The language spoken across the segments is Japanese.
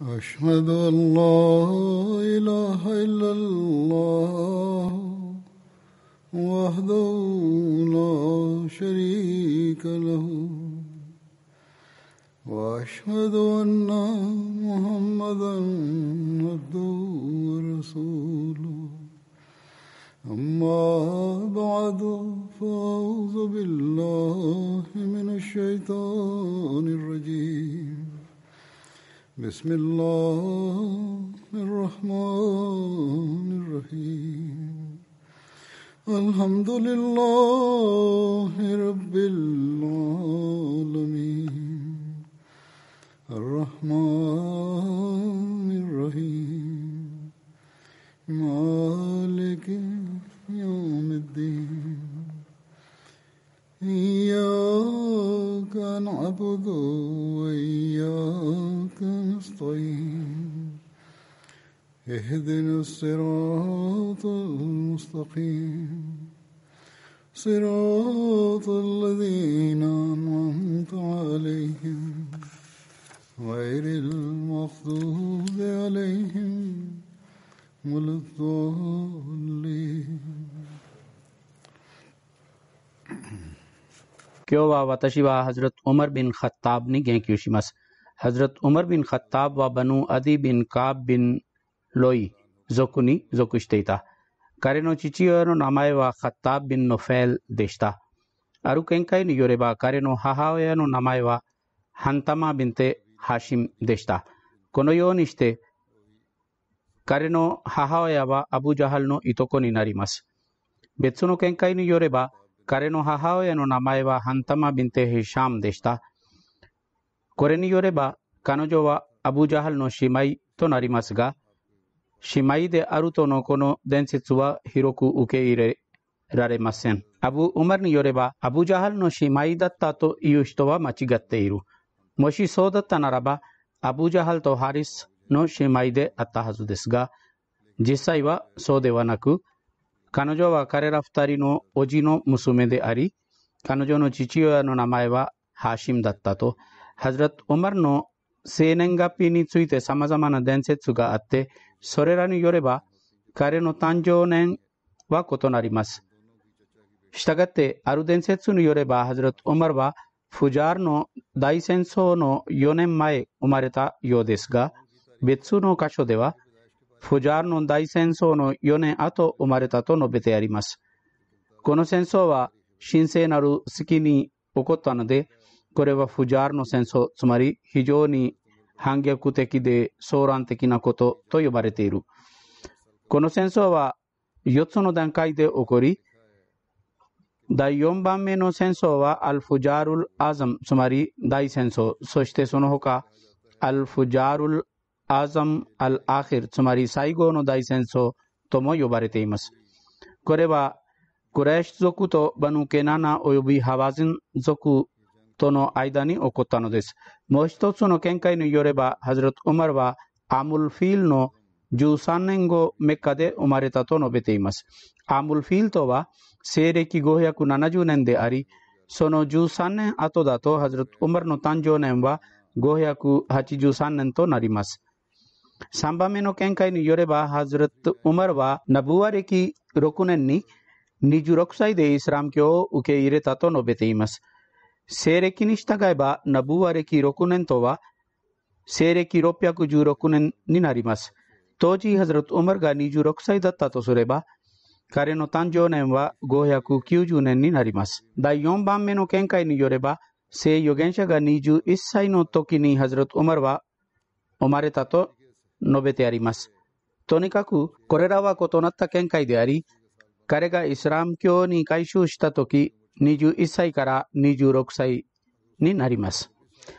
أشهد أن لا إله إلا الله وحده لا شريك له وأشهد أن محمدا عبده ورسوله أما بعد فأعوذ بالله من الشيطان الرجيم بسم الله الرحمن الرحيم الحمد لله رب العالمين الرحمن الرحيم مالك يوم الدين إياك نعبد وإياك نستعين اهدنا الصراط المستقيم صراط الذين أنعمت عليهم غير المغضوب عليهم ولا الضالين。今日は私はハズラット・ウマル・ビン・カッターブに言及します。ハズラット・ウマル・ビン・カッターブはバヌ・アディ・ビン・カーブ・ビン・ロイ族に属していた。彼の父親の名前はカッターブ・ビン・ノフェルでした。ある見解によれば彼の母親の名前はハンタマ・ビンテ・ハシムでした。このようにして彼の母親はアブ・ジャハルのいとこになります。別の見解によれば彼の母親の名前はハンタマ・ビンテ・ヒシャムでした。これによれば彼女はアブ・ジャハルの姉妹となりますが、姉妹であるとのこの伝説は広く受け入れられません。アブ・ウマルによればアブ・ジャハルの姉妹だったという人は間違っている。もしそうだったならばアブ・ジャハルとハリスの姉妹であったはずですが、実際はそうではなく、彼女は彼ら二人の叔父の娘であり、彼女の父親の名前はハシムだったと、ハズラット・ウマルの生年月日について様々な伝説があって、それらによれば彼の誕生年は異なります。したがって、ある伝説によれば、ハズラット・ウマルはフジャールの大戦争の4年前生まれたようですが、別の箇所では、フジャールの大戦争の4年後生まれたと述べてあります。この戦争は神聖なる月に起こったので、これはフジャールの戦争、つまり非常に反逆的で騒乱的なことと呼ばれている。この戦争は4つの段階で起こり、第4番目の戦争はアルフジャール・アザム、つまり大戦争、そしてその他アルフジャール・アザム・アル・アヒル、つまり最後の大戦争とも呼ばれています。これはクレーシュ族とバヌ・ケナナおよびハワジン族との間に起こったのです。もう一つの見解によれば、ハズラット・ウマルはアムルフィールの13年後メッカで生まれたと述べています。アムルフィールとは西暦570年であり、その13年後だとハズラット・ウマルの誕生年は583年となります。3番目の見解によれば、ハズラット・ウマルはナブワ歴6年に26歳でイスラム教を受け入れたと述べています。西暦に従えば、ナブワ歴6年とは西暦616年になります。当時、ハズラット・ウマルが26歳だったとすれば、彼の誕生年は590年になります。第4番目の見解によれば、聖預言者が21歳の時にハズラット・ウマルは生まれたと述べてあります。とにかく、これらは異なった見解であり、彼がイスラム教に改宗した時、21歳から26歳になります。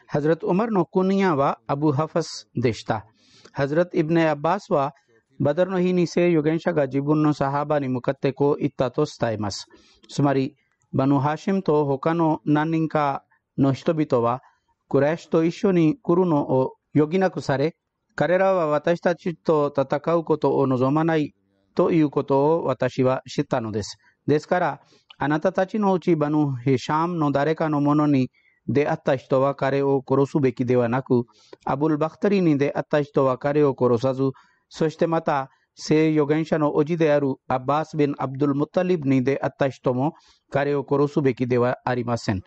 ハズラット・ウマルのクニヤはアブ・ハファスでした。ハズラット・イブネ・アッバースはバダルの日に聖預言者が自分のサハバに向かってこう言ったと伝えます。つまり、バヌ・ハシムと他の何人かの人々はクレーシュと一緒に来るのを余儀なくされ、彼らは私たちと戦うことを望まないということを私は知ったのです。ですから、あなたたちのうちバヌ・ヒシャムの誰かのものにであった人は彼を殺すべきではなく、アブル・バクタリにであった人は彼を殺さず、そしてまた、聖預言者の叔父であるアッバース・ビン・アブドゥル・ムッタリブにであった人も彼を殺すべきではありません。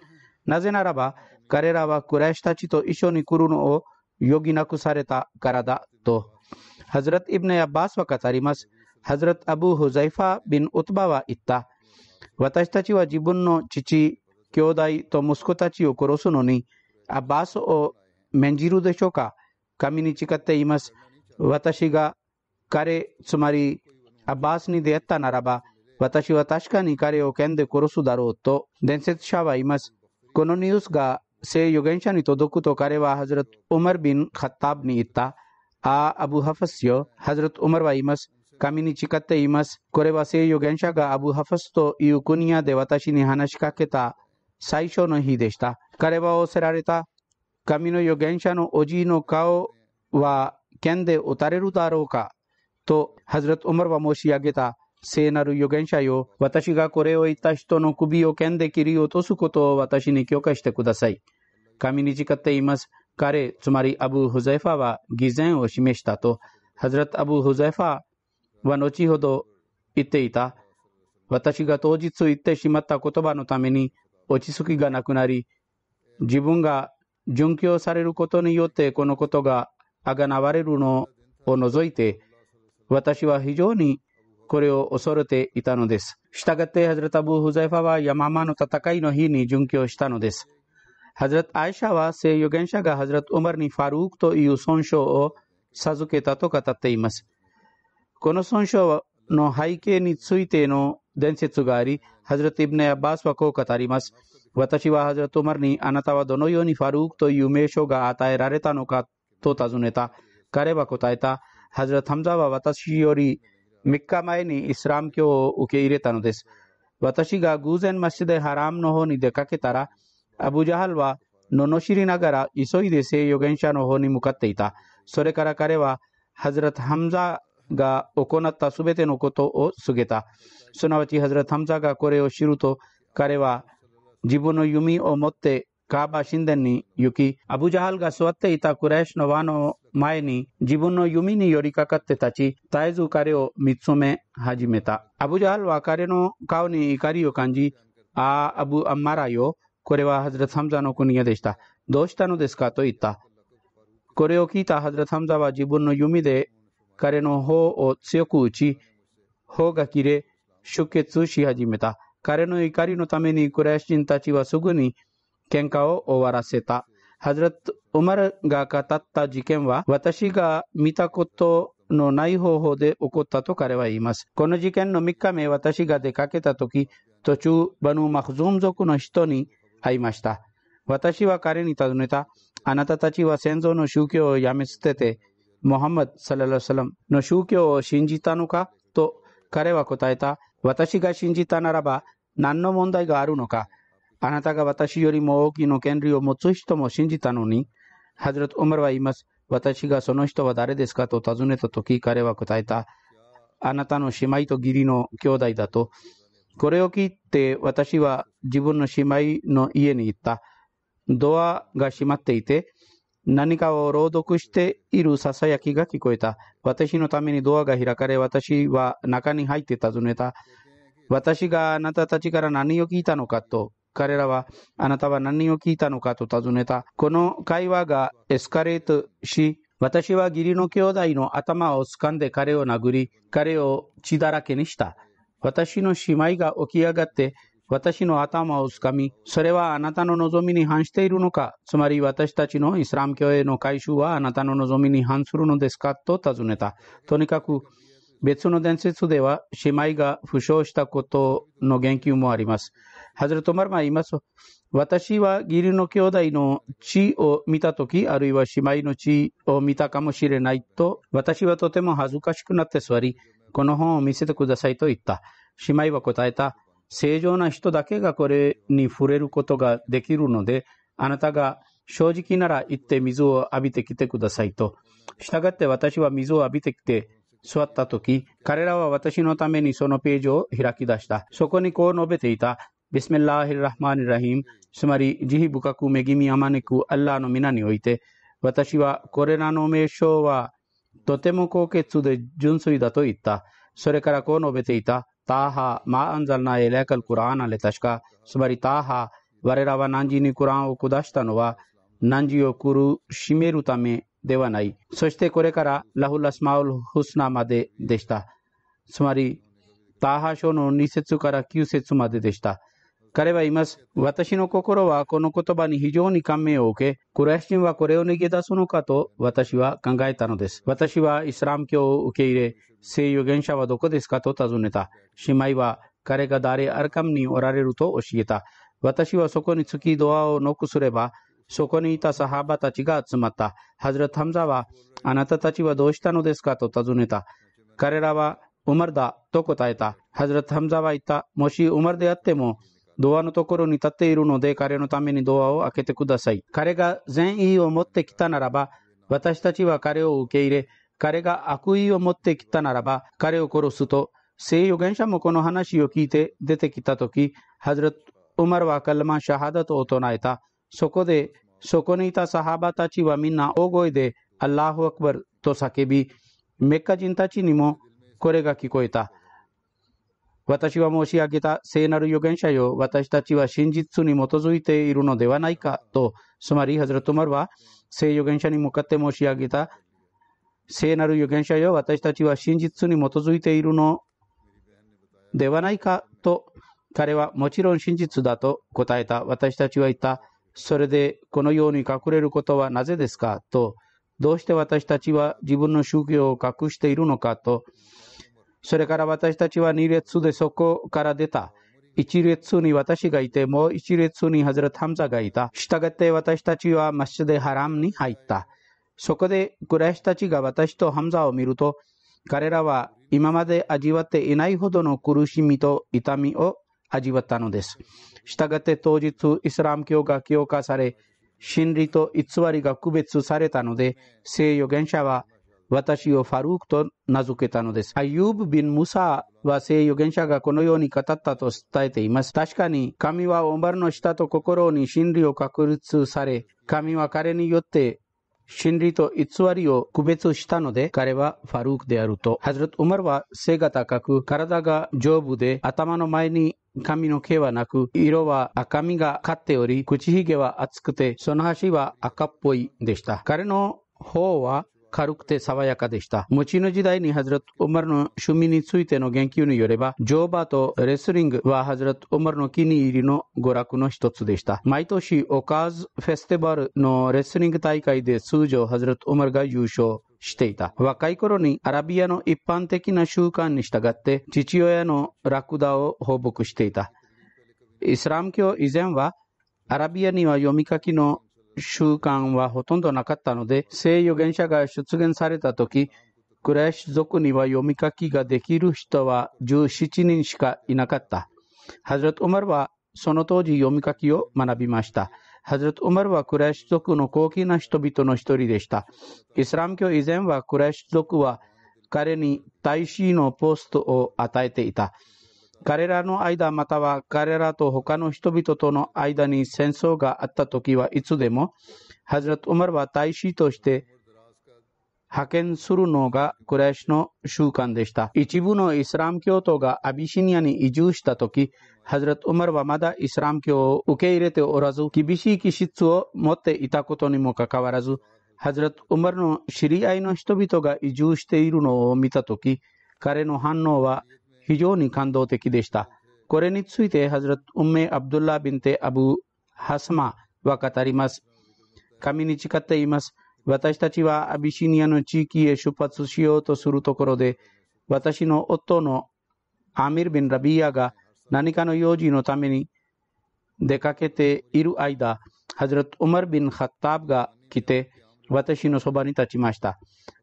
なぜならば、彼らはクライシュたちと一緒に来るのを余儀なくされたからだと、ハズラト・イブネ・アッバースは語ります。ハズラト・アブ・フザイファ・ビン・ウトバは言った。私たちは自分の父、兄弟と息子たちを殺すのに、アッバースを免じるでしょうか。神に誓っています。私が彼、つまりアッバースに出会ったならば、私は確かに彼を剣で殺すだろうと伝説者は言います。このニュースが聖預言者に届くと彼はハズラト・ウマル・ビン・カッターブに言った。アブハファスよ。ハズラト・ウマルは言います。神に誓って言います。これは聖預言者がアブハファスという国屋で私に話しかけた最初の日でした。彼は仰せられた。神の預言者のおじいの顔は剣で撃たれるだろうかと、ハズラト・ウマルは申し上げた。聖なる預言者よ、私がこれを言った人の首を剣で切り落とすことを私に許可してください。神に誓って言います。彼、つまりアブ・フザイファは偽善を示したと、ハズラト・アブ・フザイファは後ほど言っていた。私が当日言ってしまった言葉のために落ち着きがなくなり、自分が殉教されることによってこのことがあがなわれるのを除いて、私は非常にこれを恐れていたのです。したがって、ハズラト・アブ・フザイファはヤママの戦いの日に殉教したのです。ハズラト・アイシャは聖預言者がハズラト・ウマルにファルークという尊称を授けたと語っています。この尊称の背景についての伝説があり、ハズラト・イブネ・アッバースはこう語ります。私はハズラト・ウマルにあなたはどのようにファルークという名称が与えられたのかと尋ねた。彼は答えた。ハズラト・ハムザは私より3日前にイスラム教を受け入れたのです。私が偶然マスジド・ハラムの方に出かけたら、アブ・ジャハルは罵りながら急いで聖預言者の方に向かっていた。それから彼はハズラト・ハムザが行ったすべてのことを告げた。すなわちハズラト・ハムザがこれを知ると、彼は自分の弓を持ってカーバ神殿に行き、アブ・ジャハルが座っていたクレーシュの輪の前に自分の弓に寄りかかって立ち、絶えず彼を見つめ始めた。アブ・ジャハルは彼の顔に怒りを感じ、アブ・アンマラよ、これはハズラト・ハムザの国屋でした。どうしたのですかと言った。これを聞いたハズラト・ハムザは自分の弓で彼の頬を強く打ち、頬が切れ、出血し始めた。彼の怒りのためにクレーシュ人たちはすぐに喧嘩を終わらせた。ハズラト・ウマルが語った事件は、私が見たことのない方法で起こったと彼は言います。この事件の3日目、私が出かけたとき、途中、バヌ・マクズーム族の人に会いました。私は彼に尋ねた。あなたたちは先祖の宗教をやめ捨てて、ムハンマド・サララサラムの宗教を信じたのかと彼は答えた。私が信じたならば何の問題があるのか。あなたが私よりも大きな権利を持つ人も信じたのに。ハズラト・ウマルは言います。私がその人は誰ですかと尋ねたとき、彼は答えた。あなたの姉妹と義理の兄弟だと。これを聞いて私は自分の姉妹の家に行った。ドアが閉まっていて、何かを朗読しているささやきが聞こえた。私のためにドアが開かれ、私は中に入って尋ねた。私があなたたちから何を聞いたのかと。彼らはあなたは何を聞いたのかと尋ねた。この会話がエスカレートし、私は義理の兄弟の頭を掴んで彼を殴り、彼を血だらけにした。私の姉妹が起き上がって私の頭を掴み、それはあなたの望みに反しているのか、つまり私たちのイスラム教への改宗はあなたの望みに反するのですかと尋ねた。とにかく別の伝説では姉妹が負傷したことの言及もあります。ハズラト・ウマルは言います。私は義理の兄弟の血を見たとき、あるいは姉妹の血を見たかもしれないと、私はとても恥ずかしくなって座り、この本を見せてくださいと言った。姉妹は答えた。正常な人だけがこれに触れることができるので、あなたが正直なら行って水を浴びてきてくださいと。したがって私は水を浴びてきて座ったとき、彼らは私のためにそのページを開き出した。そこにこう述べていた。ビスミッラーヒルラハマニラヒーム。つまり、慈悲深く恵みあまねくアッラーの皆において、私はこれらの名称はとても高潔で純粋だと言った。それからこう述べていた。ターハ、マアンザルナエレカルクラーナレタシカ。つまりターハ、我らは汝にクランを下したのは、汝を苦しめるためではない。そしてこれからラフルアスマウルフスナまででした。つまり、ターハ書の2節から9節まででした。彼は言います。私の心はこの言葉に非常に感銘を受け、クライシ人はこれを逃げ出すのかと私は考えたのです。私はイスラム教を受け入れ、聖預言者はどこですかと尋ねた。姉妹は彼がダレアルカムにおられると教えた。私はそこにつきドアをノックすれば、そこにいたサハバたちが集まった。ハズラト・ハムザは、あなたたちはどうしたのですかと尋ねた。彼らは、ウマルだと答えた。ハズラト・ハムザは言った。もしウマルであっても、ドアのところに立っているので彼のためにドアを開けてください。彼が善意を持ってきたならば、私たちは彼を受け入れ、彼が悪意を持ってきたならば、彼を殺すと、聖預言者もこの話を聞いて出てきたとき、ハズラト・ウマルはカルマ・シャハダトを唱えた。そこにいたサハバたちはみんな大声で、アッラーフアクバルと叫び、メッカ人たちにもこれが聞こえた。私は申し上げた聖なる預言者よ、私たちは真実に基づいているのではないかと、つまりハズラト・ウマルは聖預言者に向かって申し上げた聖なる預言者よ、私たちは真実に基づいているのではないかと、彼はもちろん真実だと答えた。私たちは言った。それでこのように隠れることはなぜですかと、どうして私たちは自分の宗教を隠しているのかと、それから私たちは2列でそこから出た。1列に私がいて、もう1列にハズラト・ハムザがいた。したがって私たちはマスジド・ハラムに入った。そこでクライシたちが私とハムザを見ると、彼らは今まで味わっていないほどの苦しみと痛みを味わったのです。したがって当日イスラム教が強化され、真理と偽りが区別されたので、聖預言者は私をファルークと名付けたのです。アユーブ・ビン・ムサは聖預言者がこのように語ったと伝えています。確かに神はオマルの舌と心に真理を確立され、神は彼によって真理と偽りを区別したので、彼はファルークであると。ハズラト・ウマルは背が高く、体が丈夫で、頭の前に髪の毛はなく、色は赤みがかっており、口ひげは厚くて、その端は赤っぽいでした。彼の方は軽くて爽やかでした。後の時代にハズラト・ウマルの趣味についての言及によれば、乗馬とレスリングはハズラト・ウマルの気に入りの娯楽の一つでした。毎年オカーズフェスティバルのレスリング大会で通常ハズラト・ウマルが優勝していた。若い頃にアラビアの一般的な習慣に従って父親のラクダを放牧していた。イスラム教以前はアラビアには読み書きの習慣はほとんどなかったので、聖預言者が出現されたとき、クレイシ族には読み書きができる人は17人しかいなかった。ハズラト・ウマルはその当時読み書きを学びました。ハズラト・ウマルはクレイシ族の高貴な人々の一人でした。イスラム教以前はクレイシ族は彼に大使のポストを与えていた。彼らの間または彼らと他の人々との間に戦争があったときはいつでも、ハズラト・ウマルは大使として派遣するのがクレイシの習慣でした。一部のイスラム教徒がアビシニアに移住したとき、ハズラト・ウマルはまだイスラム教を受け入れておらず、厳しい気質を持っていたことにもかかわらず、ハズラト・ウマルの知り合いの人々が移住しているのを見たとき、彼の反応は非常に感動的でした。これについてハズラト・ウンメ・アブドゥッラ・ビンテ・アブ・ハスマは語ります。神に誓っています。私たちはアビシニアの地域へ出発しようとするところで、私の夫のアミル・ビン・ラビーヤが何かの用事のために出かけている間、ハズラト・ウマル・ビン・ハッターブが来て私のそばに立ちました。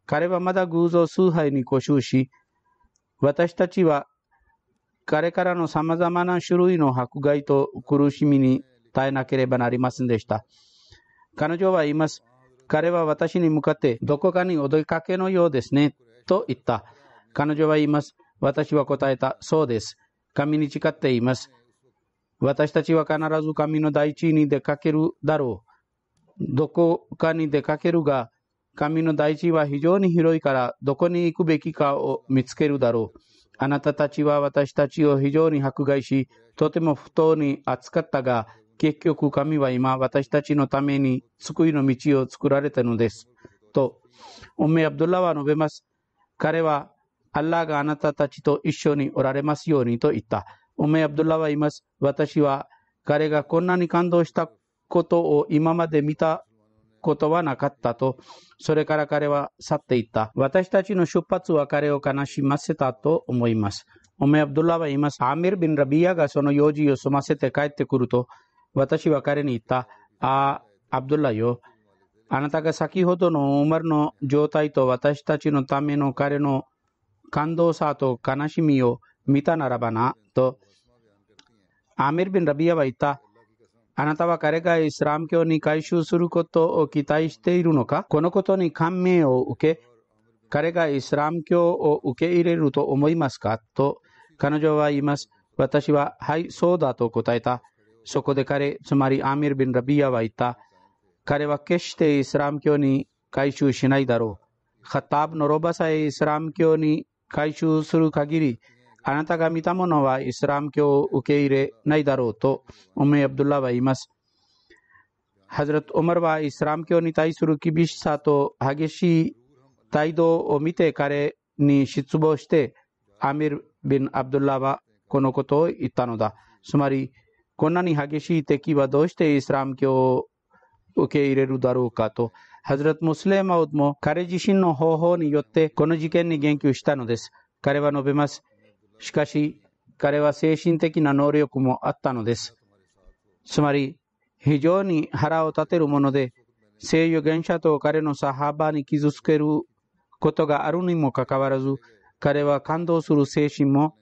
彼はまだ偶像崇拝に固執し、私たちは彼からの様々な種類の迫害と苦しみに耐えなければなりませんでした。彼女は言います。彼は私に向かってどこかにお出かけのようですねと言った。彼女は言います。私は答えた。そうです。神に誓って言います。私たちは必ず神の大地に出かけるだろう。どこかに出かけるが、神の大地は非常に広いからどこに行くべきかを見つけるだろう。あなたたちは私たちを非常に迫害し、とても不当に扱ったが、結局神は今私たちのために救いの道を作られたのです。と、アブドゥラは述べます。彼は、アッラーがあなたたちと一緒におられますようにと言った。アブドゥラは言います。私は彼がこんなに感動したことを今まで見たことはなかったと。それから彼は去っていった。私たちの出発は彼を悲しませたと思います。アブドゥラは言います。アミル・ビン・ラビアがその用事を済ませて帰ってくると、私は彼に言った。アブドゥラよ。あなたが先ほどのウマルの状態と私たちのための彼の感動さと悲しみを見たならばな、と。アミル・ビン・ラビアは言った。あなたは彼がイスラム教に改宗することを期待しているのか？このことに感銘を受け、彼がイスラム教を受け入れると思いますか？と彼女は言います。私は、はい、そうだと答えた。そこで彼、つまりアミル・ビン・ラビアは言った。彼は決してイスラム教に改宗しないだろう。カターブのロバさえイスラム教に改宗する限り、あなたが見たものはイスラム教を受け入れないだろうと、アブドゥラは言います。ハズラト・オマルはイスラム教に対する厳しさと激しい態度を見て彼に失望して、アミル・ビン・アブドゥラはこのことを言ったのだ。つまり、こんなに激しい敵はどうしてイスラム教を受け入れるだろうかと、ハズラト・ムスレマウドも彼自身の方法によってこの事件に言及したのです。彼は述べます。しかし、彼は精神的な能力もあったのです。つまり、非常に腹を立てるもので、聖預言者と彼のサハバに傷つけることがあるにもかかわらず、彼は感動する精神も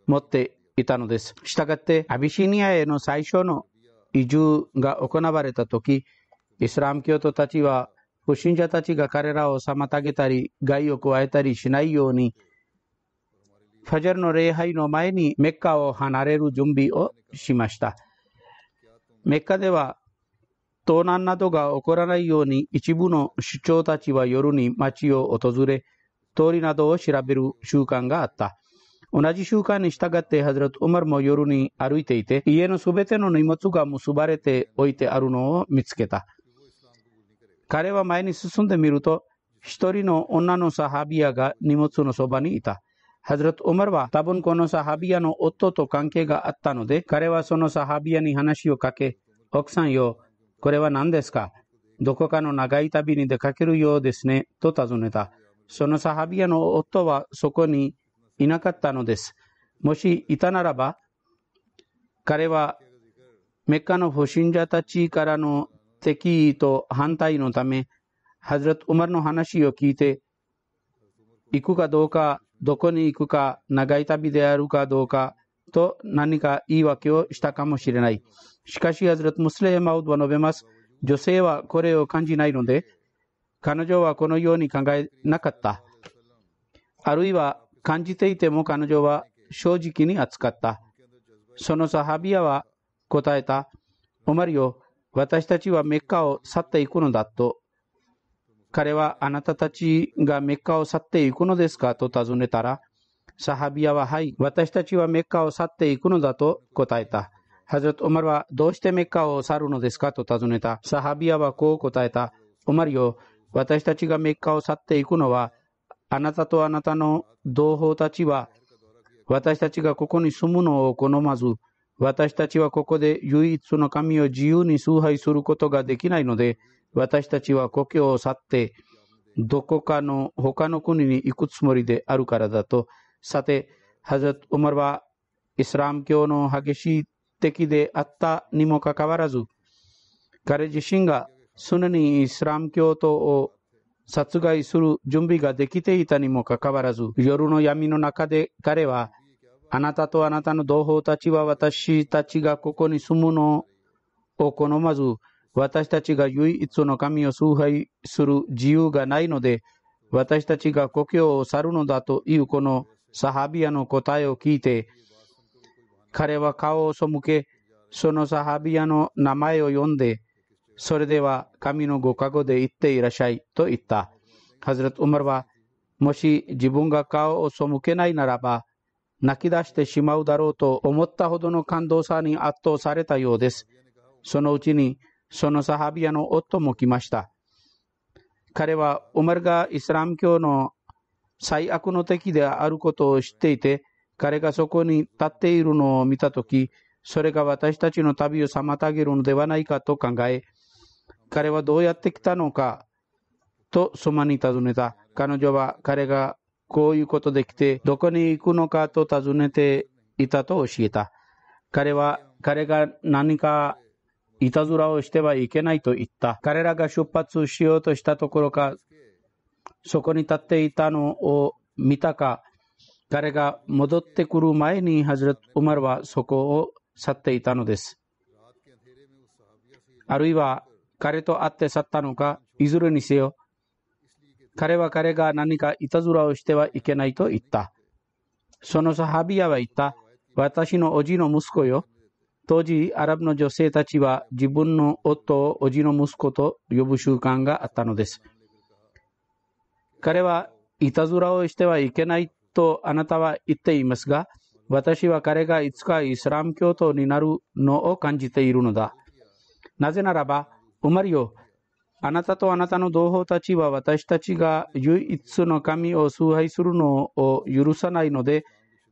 持っていたのです。したがって、アビシニアへの最初の移住が行われたとき、イスラム教徒たちは、不信者たちが彼らを妨げたり、害を加えたりしないように、ファジャルの礼拝の前にメッカを離れる準備をしました。メッカでは盗難などが起こらないように一部の首長たちは夜に町を訪れ、通りなどを調べる習慣があった。同じ習慣に従ってハズラト・ウマルも夜に歩いていて、家のすべての荷物が結ばれて置いてあるのを見つけた。彼は前に進んでみると、一人の女のサハビアが荷物のそばにいた。ハズラト・ウマルは多分このサハビアの夫と関係があったので、彼はそのサハビアに話をかけ、奥さんよ、これは何ですか？どこかの長い旅に出かけるようですね、と尋ねた。そのサハビアの夫はそこにいなかったのです。もしいたならば、彼はメッカの不信者たちからの敵意と反対のため、ハズラト・ウマルの話を聞いて、行くかどうか、どこに行くか、長い旅であるかどうかと何か言い訳をしたかもしれない。しかし、ハズラト・ムスレーマウドは述べます。女性はこれを感じないので、彼女はこのように考えなかった。あるいは感じていても彼女は正直に扱った。そのサハビアは答えた。オマルよ、私たちはメッカを去っていくのだと。彼はあなたたちがメッカを去っていくのですかと尋ねたら、サハビアははい、私たちはメッカを去っていくのだと答えた。ハズラト・オマルはどうしてメッカを去るのですかと尋ねた。サハビアはこう答えた。オマルよ、私たちがメッカを去っていくのは、あなたとあなたの同胞たちは、私たちがここに住むのを好まず、私たちはここで唯一の神を自由に崇拝することができないので、私たちは故郷を去って、どこかの他の国に行くつもりであるからだと。さて、ハズラト・ウマルはイスラム教の激しい敵であったにもかかわらず、彼自身が常にイスラム教徒を殺害する準備ができていたにもかかわらず、夜の闇の中で彼は、あなたとあなたの同胞たちは私たちがここに住むのを好まず、私たちが唯一の神を崇拝する自由がないので、私たちが故郷を去るのだというこのサハビアの答えを聞いて、彼は顔を背け、そのサハビヤの名前を呼んで、それでは神のご加護で行っていらっしゃいと言った。ハズラト・ウマルは、もし自分が顔を背けないならば、泣き出してしまうだろうと思ったほどの感動さに圧倒されたようです。そのうちに、そのサハビヤの夫も来ました。彼はウマルがイスラム教の最悪の敵であることを知っていて、彼がそこに立っているのを見たとき、それが私たちの旅を妨げるのではないかと考え、彼はどうやって来たのかと妻に尋ねた。彼女は彼がこういうことで来てどこに行くのかと尋ねていたと教えた。彼は彼が何かいたずらをしてはいけないと言った。彼らが出発しようとしたところか、そこに立っていたのを見たか、彼が戻ってくる前にハズラト・ウマルはそこを去っていたのです。あるいは彼と会って去ったのか、いずれにせよ、彼は彼が何かいたずらをしてはいけないと言った。そのサハビヤは言った。私のおじの息子よ。当時、アラブの女性たちは自分の夫をおじの息子と呼ぶ習慣があったのです。彼はいたずらをしてはいけないとあなたは言っていますが、私は彼がいつかイスラム教徒になるのを感じているのだ。なぜならば、ウマルよ、あなたとあなたの同胞たちは私たちが唯一の神を崇拝するのを許さないので、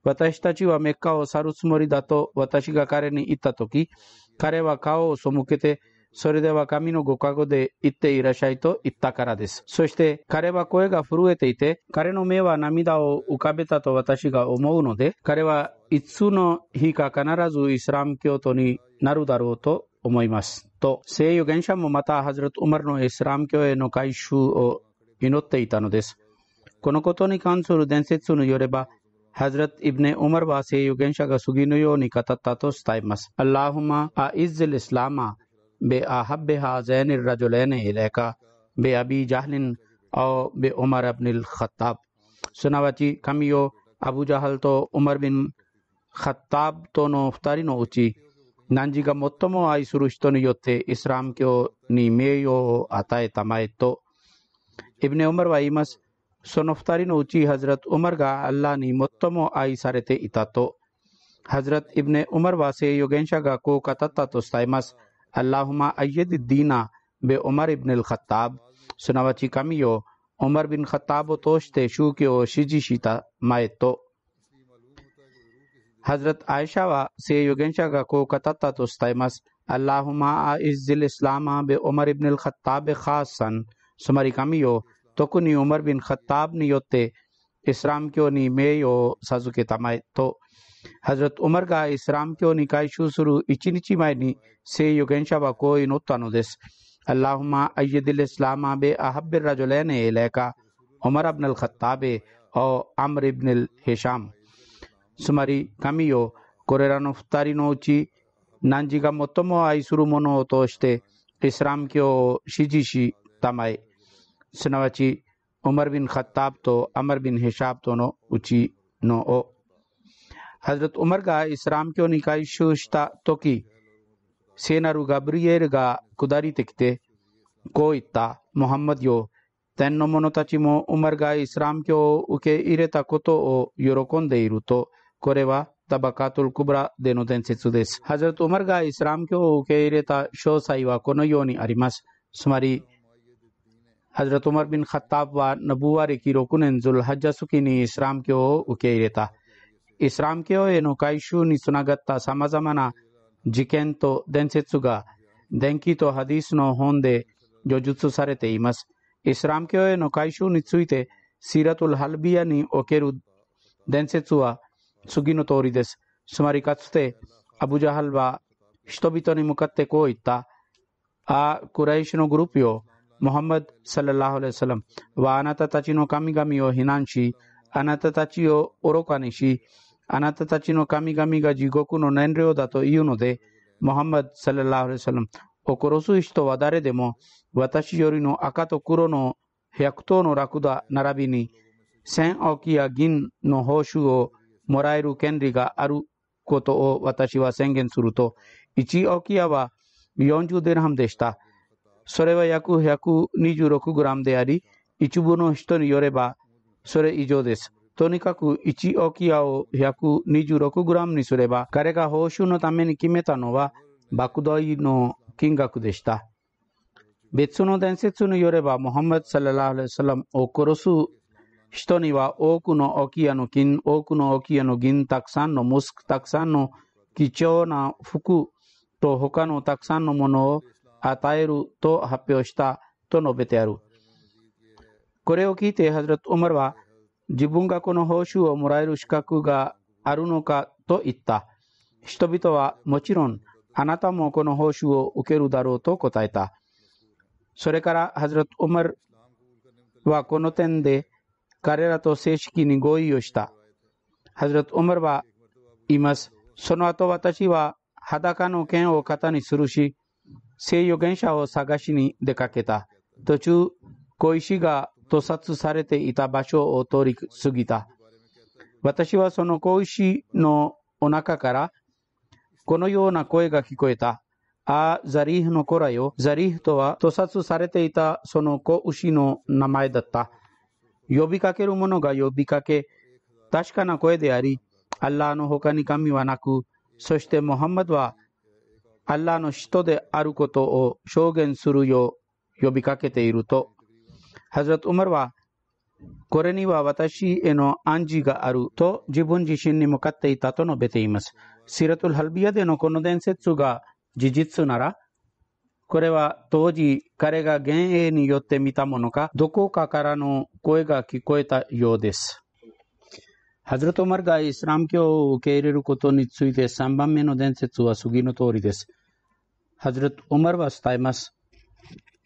私たちはメッカを去るつもりだと私が彼に言ったとき、彼は顔を背けて、それでは神のご加護で行っていらっしゃいと言ったからです。そして彼は声が震えていて、彼の目は涙を浮かべたと私が思うので、彼はいつの日か必ずイスラム教徒になるだろうと思います。と、聖預言者もまたハズラト・ウマルのイスラム教への改宗を祈っていたのです。このことに関する伝説によれば、ハズラト・イブネ・ウマルは聖預言者が次のように語ったと伝えます。アッラーフマ・アイズル・イスラマベアハッベハゼニ・ラジュレネ・イレカベアビ・ジャフリン・アベ・ウマル・アブニル・カッタブ。すなわち、神よ、アブ・ジャハルとウマル・ビン・カッタブとの二人のうち、汝が最も愛する人によってイスラム教に名誉を与えたまえと、イブネ・ウマルは言います。その二人のうちハズラト・ウマルがアッラーに最も愛されていたと。ハズラト・イブネ・ウマルは聖預言者がこう語ったと伝えます。アッラフマ・アイエディディーナ・ベ・ウマル・イブネル・カッタブ。すなわち神よ、ウマル・ビン・カッタブを通して宗教を支持したまえと。ハズラト・アイシャは聖預言者がこう語ったと伝えます。アッラフマ・アイズル・イスラマ・ベ・ウマル・イブネル・カッタブ・カーサン。つまり神よ、特にウマル・ビン・カッタブによってイスラム教に名誉を授けたまえと。ハズラト・ウマルがイスラム教に改宗する1日前に聖預言者はこう祈ったのです。アッラフマ・アイディル・イスラマ・ベ・アハッビル・ラジュレネ・イレカウマル・アブネル・カッタブ・オ・アムリ・ブネル・ヘシャム。つまり神よ、これらの二人のうち汝が最も愛する者を通してイスラム教を支持したまえ。すなわちウマル・ビン・カッタブとアマル・ビン・ヘシャブとのうちのを。ハズラト・ウマルがイスラム教に改宗したとき、聖なるガブリエルが下りてきて、こう言った。ムハンマドよ、天の者たちもウマルがイスラム教を受け入れたことを喜んでいると、これはタバカトル・クブラでの伝説です。ハズラト・ウマルがイスラム教を受け入れた詳細はこのようにあります。つまり、ハズラト・ウマル・ビン・カッタブはナブワ歴6年ズルハッジャ月にイスラム教を受け入れた。イスラム教への改宗につながったさまざまな事件と伝説が伝記とハディスの本で叙述されています。イスラム教への改宗についてシーラトル・ハルビヤにおける伝説は次の通りです。つまりかつてアブジャハルは人々に向かってこう言った。クライシュのグループよ、ムハンマドサララハレサラムはあなたたちの神々を非難し、あなたたちを愚かにし、あなたたちの神々が地獄の燃料だというので、ムハンマドサララハレサラムを殺す人は誰でも私よりの赤と黒の100頭のラクダ並びに1000億や銀の報酬をもらえる権利があることを私は宣言すると、1オキアは40デルハムでした。それは約126グラムであり、一部の人によればそれ以上です。とにかく1オキアを126グラムにすれば、彼が報酬のために決めたのは莫大の金額でした。別の伝説によれば、ムハンマド・サララー・アレイサラムを殺す人には多くのオキアの金、多くのオキアの銀、たくさんのムスク、たくさんの貴重な服と他のたくさんのものを与えると発表したと述べてある。これを聞いてハズラト・ウマルは、自分がこの報酬をもらえる資格があるのかと言った。人々はもちろんあなたもこの報酬を受けるだろうと答えた。それからハズラト・ウマルはこの点で彼らと正式に合意をした。ハズラト・ウマルは言います。その後私は裸の剣を肩にするし、聖預言者を探しに出かけた。途中、小石が屠殺されていた場所を通り過ぎた。私はその小石のお腹からこのような声が聞こえた。ああ、ザリーフの子らよ。ザリーフとは屠殺されていたその子牛の名前だった。呼びかける者が呼びかけ、確かな声であり、アッラーの他に神はなく、そしてムハンマドはアッラーの使徒であることを証言するよう呼びかけていると、ハズラト・ウマルは、これには私への暗示があると自分自身に向かっていたと述べています。シラトゥル・ハルビヤでのこの伝説が事実なら、これは当時彼が幻影によって見たものか、どこかからの声が聞こえたようです。ハズラト・ウマルがイスラム教を受け入れることについて3番目の伝説は次の通りです。ハズラト・ウマルは伝えます。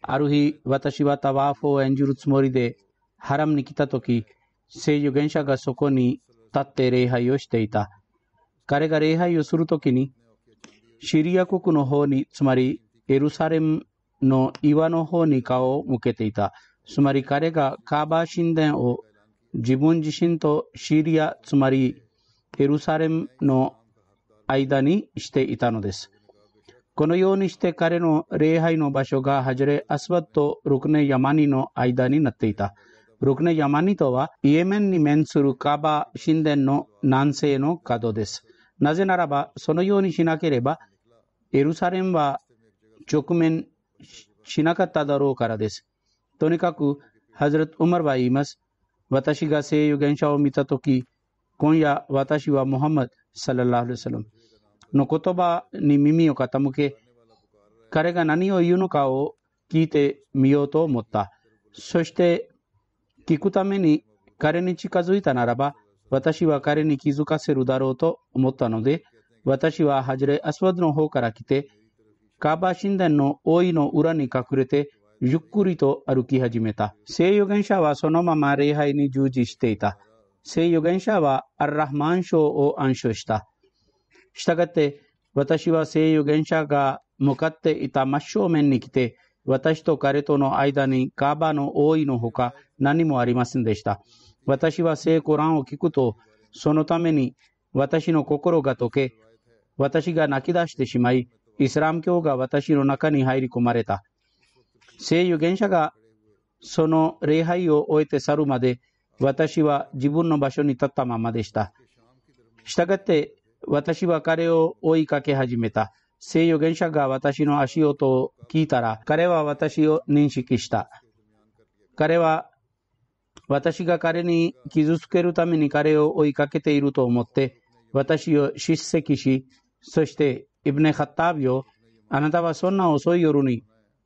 ある日、私はタワーフを演じるつもりでハラムに来たとき、聖預言者がそこに立って礼拝をしていた。彼が礼拝をするときに、シリア国の方に、つまりエルサレムの岩の方に顔を向けていた。つまり彼がカーバー神殿を自分自身とシリア、つまりエルサレムの間にしていたのです。このようにして彼の礼拝の場所がハジャレ・アスワッド・ルクネ・ヤマニの間になっていた。ルクネ・ヤマニとはイエメンに面するカーバー神殿の南西の角です。なぜならば、そのようにしなければ、エルサレムは直面しなかっただろうからです。とにかく、ハズラト・ウマルは言います。私が聖預言者を見たとき、今夜私はムハンマド・サララー・アレイサラムの言葉に耳を傾け、彼が何を言うのかを聞いてみようと思った。そして聞くために彼に近づいたならば、私は彼に気づかせるだろうと思ったので、私はハジャレ・アスワッドの方から来て、カーバー神殿の覆いの裏に隠れて、ゆっくりと歩き始めた。聖預言者はそのまま礼拝に従事していた。聖預言者はアルラフマン書を暗唱した。したがって、私は聖預言者が向かっていた真正面に来て、私と彼との間にカーバの覆いのほか何もありませんでした。私は聖コランを聞くと、そのために私の心が溶け、私が泣き出してしまい、イスラム教が私の中に入り込まれた。聖預言者がその礼拝を終えて去るまで、私は自分の場所に立ったままでした。したがって、私は彼を追いかけ始めた。聖預言者が私の足音を聞いたら、彼は私を認識した。彼は私が彼に傷つけるために彼を追いかけていると思って、私を叱責し、そしてイブネ・カッタービを、あなたはそんな遅い夜に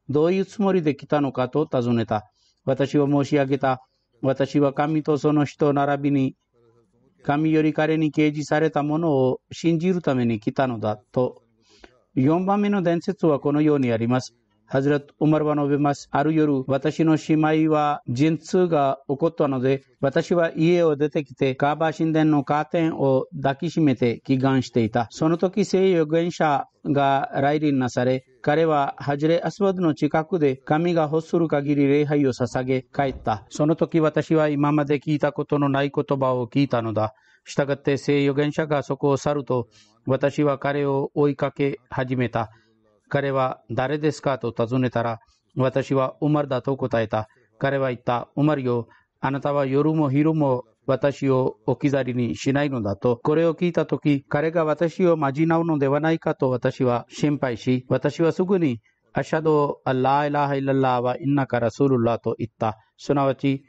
どういうつもりで来たのかと尋ねた。私は申し上げた。私は神とその人並びに、神より彼に掲示されたものを信じるために来たのだと。4番目の伝説はこのようにあります。ハズラト・ウマルは述べます。ある夜、私の姉妹は陣痛が起こったので、私は家を出てきて、カーバー神殿のカーテンを抱きしめて祈願していた。その時、聖預言者が来臨なされ、彼はハジャレ・アスワッドの近くで神が欲する限り礼拝を捧げ帰った。その時私は今まで聞いたことのない言葉を聞いたのだ。したがって聖預言者がそこを去ると、私は彼を追いかけ始めた。彼は誰ですかと尋ねたら、私はウマルだと答えた。彼は言った。ウマルよ、あなたは夜も昼も私を置き去りにしないのだと。これを聞いたとき、彼が私をまじなうのではないかと私は心配し、私はすぐにアシャドアッラーイラハイラッラーはインナカラスールラと言った。すなわち、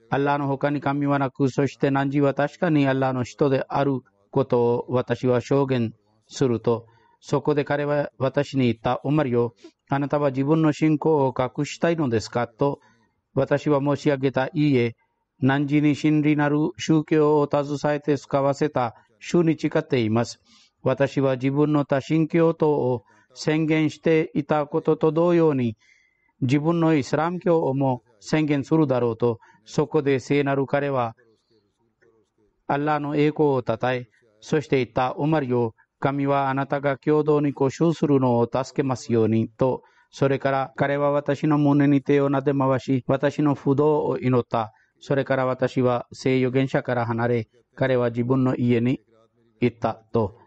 アッラーの他に神はなく、そして汝は確かにアッラーの人であることを私は証言すると、そこで彼は私に言った。ウマルよ、あなたは自分の信仰を隠したいのですかと私は申し上げた。いいえ、汝に真理なる宗教を携えて使わせた主に誓っています。私は自分の多神教徒を宣言していたことと同様に、自分のイスラム教をも宣言するだろうと。そこで聖なる彼はアッラーの栄光をたたえ、そして言った。ウマルよ、神はあなたが共同に固執するのを助けますようにと。それから彼は私の胸に手を撫で回し、私の不動を祈った。それから私は聖預言者から離れ、彼は自分の家に行ったと。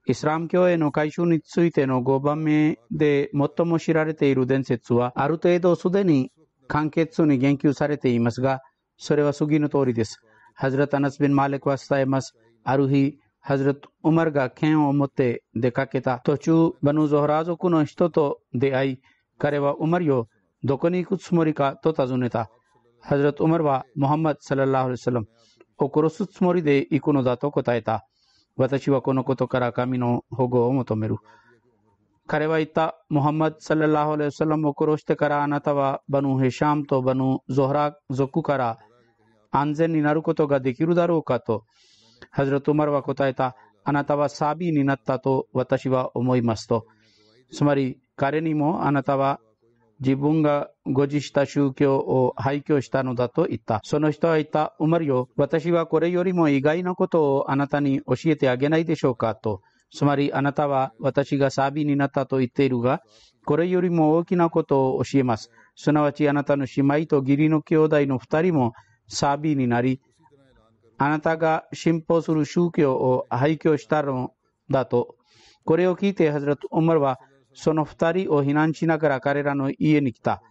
イスラム教への改宗についての5番目で最も知られている伝説は、ある程度すでに簡潔に言及されていますが、それは次の通りです。ハズラト・アナス・ビン・マレクは伝えます。ある日、ハズラト・ウマルが剣を持って出かけた途中、バヌ・ゾフラー族の人と出会い、彼はウマルよ、どこに行くつもりかと尋ねた。ハズラト・ウマルはムハンマド・サラッラー・アライヒ・サラムを殺すつもりで行くのだと答えた。私はこのことから神の保護を求める。彼は言った。ムハンマド・サラッラー・アライヒ・サラムを殺してからあなたはバヌ・ヘシャムとバヌ・ゾフラー族から安全になることができるだろうかと。ハズラト・ウマルは答えた。あなたはサビになったと私は思いますと。つまり彼にもあなたは自分が誤示した宗教を廃墟したのだと言った。その人は言った。ウマルよ、私はこれよりも意外なことをあなたに教えてあげないでしょうかと。つまりあなたは私がサビになったと言っているが、これよりも大きなことを教えます。すなわちあなたの姉妹と義理の兄弟の2人もサビになり、あなたが信奉する宗教を廃墟したのだと。これを聞いてハズラト・ウマルはその2人を非難しながら彼らの家に来た。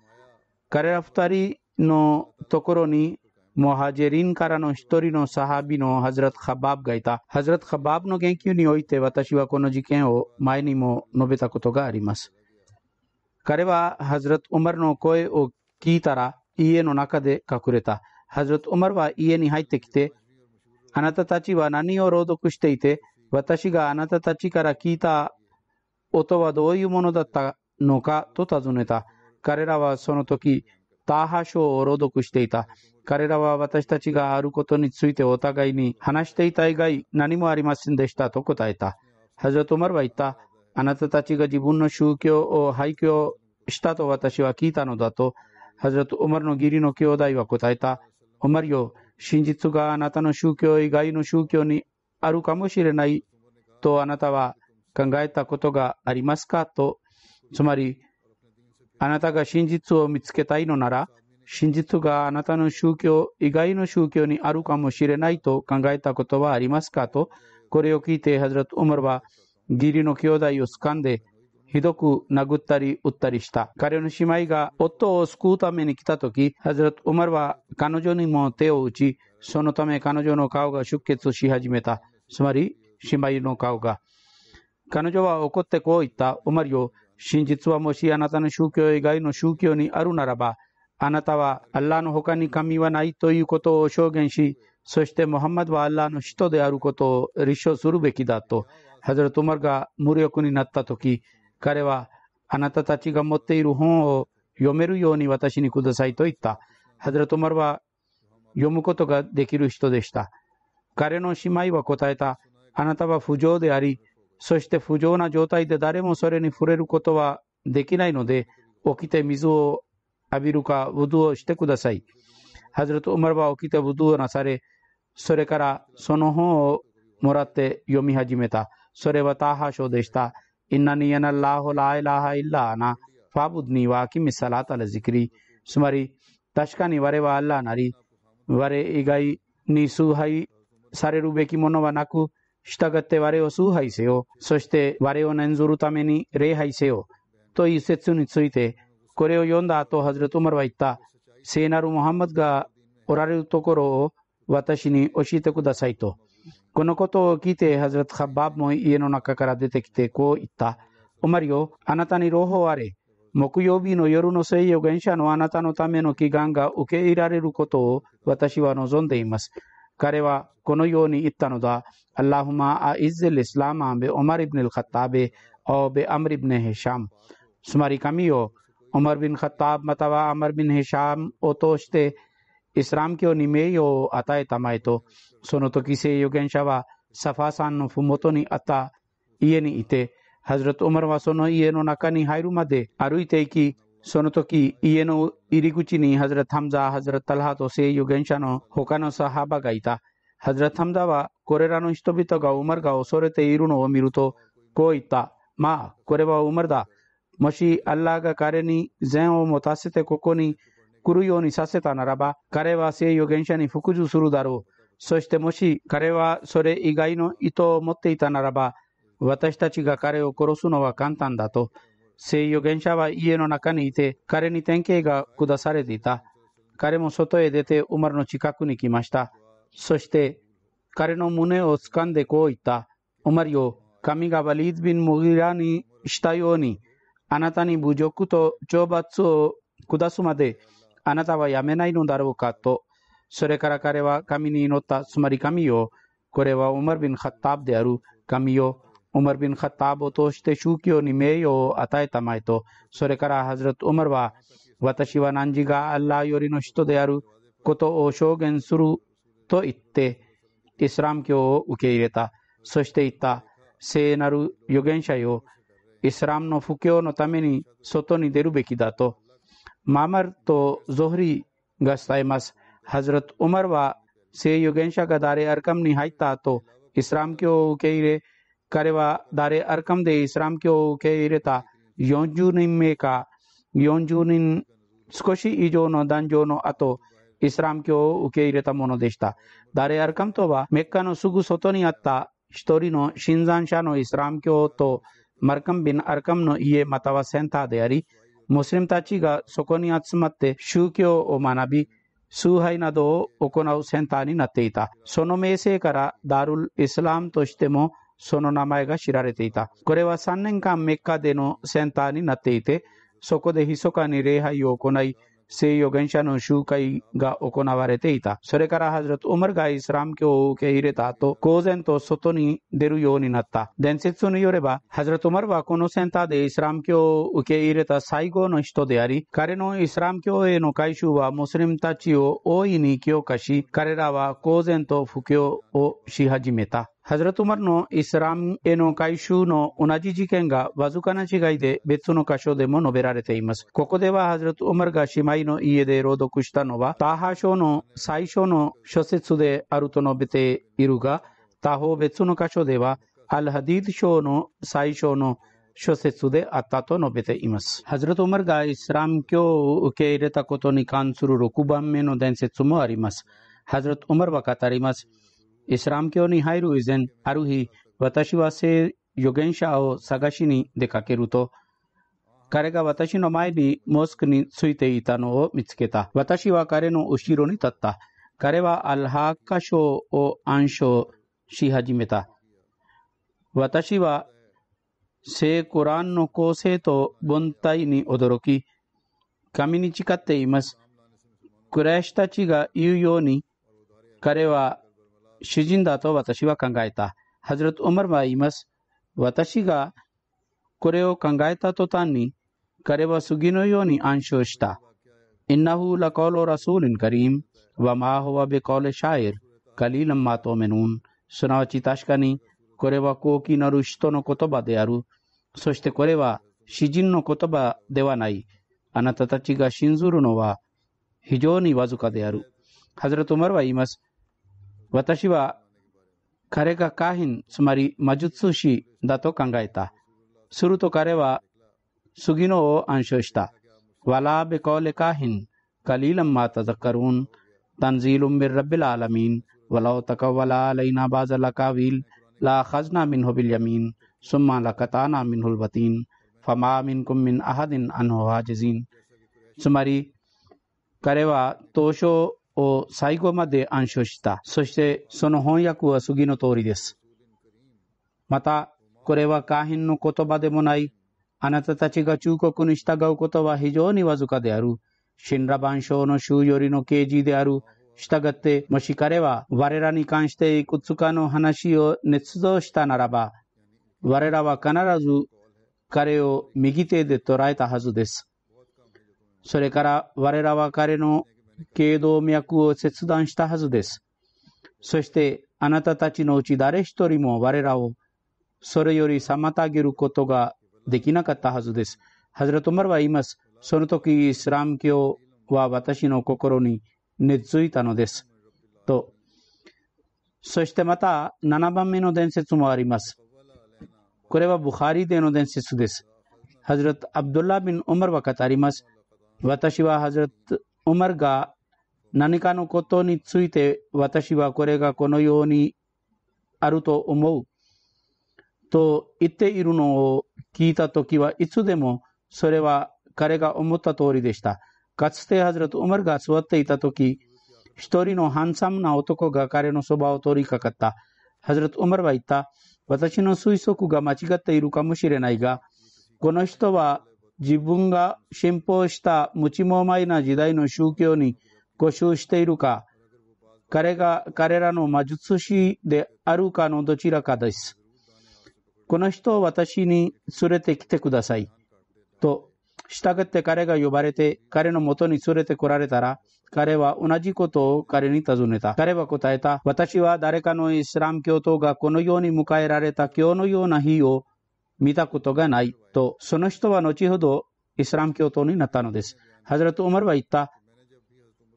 彼ら2人のところにモハジェリンからの一人のサハビのハズラト・ハバーブがいた。ハズラト・ハバーブの言及において私はこの事件を前にも述べたことがあります。彼はハズラト・ウマルの声を聞いたら家の中で隠れた。ハズラト・ウマルは家に入ってきて、あなたたちは何を朗読していて、私があなたたちから聞いた音はどういうものだったのかと尋ねた。彼らはその時、ターハ書を朗読していた。彼らは私たちがあることについてお互いに話していた以外何もありませんでしたと答えた。ハズラト・ウマルは言った。あなたたちが自分の宗教を廃墟したと私は聞いたのだと。ハズラト・ウマルの義理の兄弟は答えた。ウマルよ、真実があなたの宗教以外の宗教にあるかもしれないとあなたは考えたことがありますかと。つまりあなたが真実を見つけたいのなら、真実があなたの宗教以外の宗教にあるかもしれないと考えたことはありますかと。これを聞いてハズラト・ウマルは義理の兄弟を掴んでひどく殴ったり撃ったりした。彼の姉妹が夫を救うために来たとき、ハズラト・ウマルは彼女にも手を打ち、そのため彼女の顔が出血し始めた。つまり姉妹の顔が。彼女は怒ってこう言った。ウマルよ、真実はもしあなたの宗教以外の宗教にあるならば、あなたはアッラーの他に神はないということを証言し、そしてムハンマドはアッラーの使徒であることを立証するべきだと。ハズラト・ウマルが無力になったとき、彼はあなたたちが持っている本を読めるように私にくださいと言った。ハズラト・ウマルは読むことができる人でした。彼の姉妹は答えた。あなたは不浄であり、そして不浄な状態で誰もそれに触れることはできないので、起きて水を浴びるかウドゥをしてください。ハズラト・ウマルは起きてウドゥをなされ、それからその本をもらって読み始めた。それはターハ書でした。インナニヤナラホライラハイラーナファブドニワキミサラタラジクリ。つまり確かに我はアッラーなり、我以外に崇拝されるべきものはなく、従って我を崇拝せよ。そして我を念ずるために礼拝せよ。という説について、これを読んだ後、ハズレット・ウマルは言った。聖なるムハンマドがおられるところを私に教えてくださいと。このことを聞いて、ハズレット・ハッバーブも家の中から出てきてこう言った。ウマルよ、あなたに朗報あれ。木曜日の夜の聖預言者のあなたのための祈願が受け入れられることを私は望んでいます。彼はこのように言ったのだ。アッラフマアイズルイスラマベオマリブンルカタベオベアムリブネヘシャム。つまり神よ、オマルビン・カターブまたはアマルビン・ヘシャムを通してイスラム教に名誉を与えたまえと、その時聖預言者はサファさんのふもとにあった家にいて、ハズレット・ウマルはその家の中に入るまで歩いていき、その時家の入り口にハズレット・ハムザ、ハズレット・タルハと聖預言者の他のサハバがいた。ハズレット・ハムザはこれらの人々がウマルが恐れているのを見るとこう言った。まあ、これはウマルだ。もしアッラーが彼に善を持たせてここに来るようにさせたならば、彼は聖預言者に服従するだろう。そしてもし彼はそれ以外の意図を持っていたならば、私たちが彼を殺すのは簡単だと。聖預言者は家の中にいて、彼に典型が下されていた。彼も外へ出てウマルの近くに来ました。そして彼の胸を掴んでこう言った。ウマルよ、神がワリード・ビン・ムギラにしたように、あなたに侮辱と懲罰を下すまであなたはやめないのだろうかと。それから彼は神に祈った。つまり神よ、これはウマル・ビン・カッターブである。神よ、ウマル・ビン・カッターブを通して宗教に名誉を与えたまえと。それからハズレット・ウマルは、私は汝がアッラーよりの人であることを証言すると言ってイスラム教を受け入れた。そして言った。聖なる預言者よ、イスラムの布教のために外に出るべきだと。マーマルとゾフリが伝えます。ハズレット・ウマルは聖預言者がダレ・アルカムに入った後、イスラム教を受け入れ、彼はダレ・アルカムでイスラム教を受け入れた40人目か40人少し以上の男女の後、イスラム教を受け入れたものでした。ダレ・アルカムとはメッカのすぐ外にあった一人の新参者のイスラム教とマルカム・ビン・アルカムの家またはセンターであり、ムスリムたちがそこに集まって宗教を学び、崇拝などを行うセンターになっていた。その名声からダルル・イスラムとしてもその名前が知られていた。これは3年間メッカでのセンターになっていて、そこで密かに礼拝を行い、聖預言者の集会が行われていた。それからハズレット・ウマルがイスラム教を受け入れた後、公然と外に出るようになった。伝説によれば、ハズレット・ウマルはこのセンターでイスラム教を受け入れた最後の人であり、彼のイスラム教への改宗はムスリムたちを大いに強化し、彼らは公然と布教をし始めた。ハズレット・ウマルのイスラムへの改宗の同じ事件がわずかな違いで別の箇所でも述べられています。ここではハズレット・ウマルが姉妹の家で朗読したのはターハ書の最初の書説であると述べているが、他方別の箇所ではアルハディード書の最初の書説であったと述べています。ハズレット・ウマルがイスラム教を受け入れたことに関する6番目の伝説もあります。ハズレット・ウマルは語ります。イスラム教に入る以前、ある日、私は聖預言者を探しに出かけると、彼が私の前にモスクについていたのを見つけた。私は彼の後ろに立った。彼はアルハッカ書を暗唱し始めた。私は聖コランの構成と文体に驚き、神に誓っています。クライシュたちが言うように、彼は主人だと私は考えた。ハズレット・ウマルは言います。私がこれを考えた途端に、彼は次のように暗唱した。インナフラカロラスーリンカリーム、ワマホワベカレシャイル、カリランマトメヌン。すなわち確かに、これは高貴なる人の言葉である。そしてこれは詩人の言葉ではない。あなたたちが信ずるのは非常にわずかである。ハズレット・ウマルは言います。私は彼がカヒン、つまり魔術師だと考えた。すると彼は次のを暗唱した。ワラベコレカヒン、カリランマタザカルン。तंजीलुम मिर रब्बिल आलमीन वलौ तकव्वला अलैना बाज़ल अकावील ला खज़ना मिन्हु बिल यमीन सुम्मा लक़ताना मिन्हुल वतीन फमा मिनकुम मिन अहदिन अन्हु हाजिज़ीन.つまり彼は当初を最後まで暗唱した。そしてその翻訳は次の通りです。またこれは下品の言葉でもない。あなたたちが忠告に従うことは非常にわずかである。神羅万象の衆よりの啓示である。したがって、もし彼は我らに関していくつかの話を捏造したならば、我らは必ず彼を右手で捉えたはずです。それから我らは彼の頸動脈を切断したはずです。そしてあなたたちのうち誰一人も我らをそれより妨げることができなかったはずです。ハズラト・ウマルは言います。その時イスラム教は私の心に根付いたのです。と。そしてまた7番目の伝説もあります。これはブハリでの伝説です。ハズラト・アブドゥッラビン・ウマルは語ります。私はハズラト・ウマルが何かのことについて私はこれがこのようにあると思うと言っているのを聞いたときはいつでもそれは彼が思った通りでした。かつてハズラト・ウマルが座っていたとき、一人のハンサムな男が彼のそばを通りかかった。ハズラト・ウマルは言った。私の推測が間違っているかもしれないが、この人は自分が信奉した無知もまいな時代の宗教に固執しているか、彼が彼らの魔術師であるかのどちらかです。この人を私に連れてきてください。と、従って彼が呼ばれて彼のもとに連れてこられたら、彼は同じことを彼に尋ねた。彼は答えた。私は誰かのイスラム教徒がこのように迎えられた今日のような日を見たことがない。と、その人は後ほどイスラム教徒になったのです。ハズラト・ウマルは言った。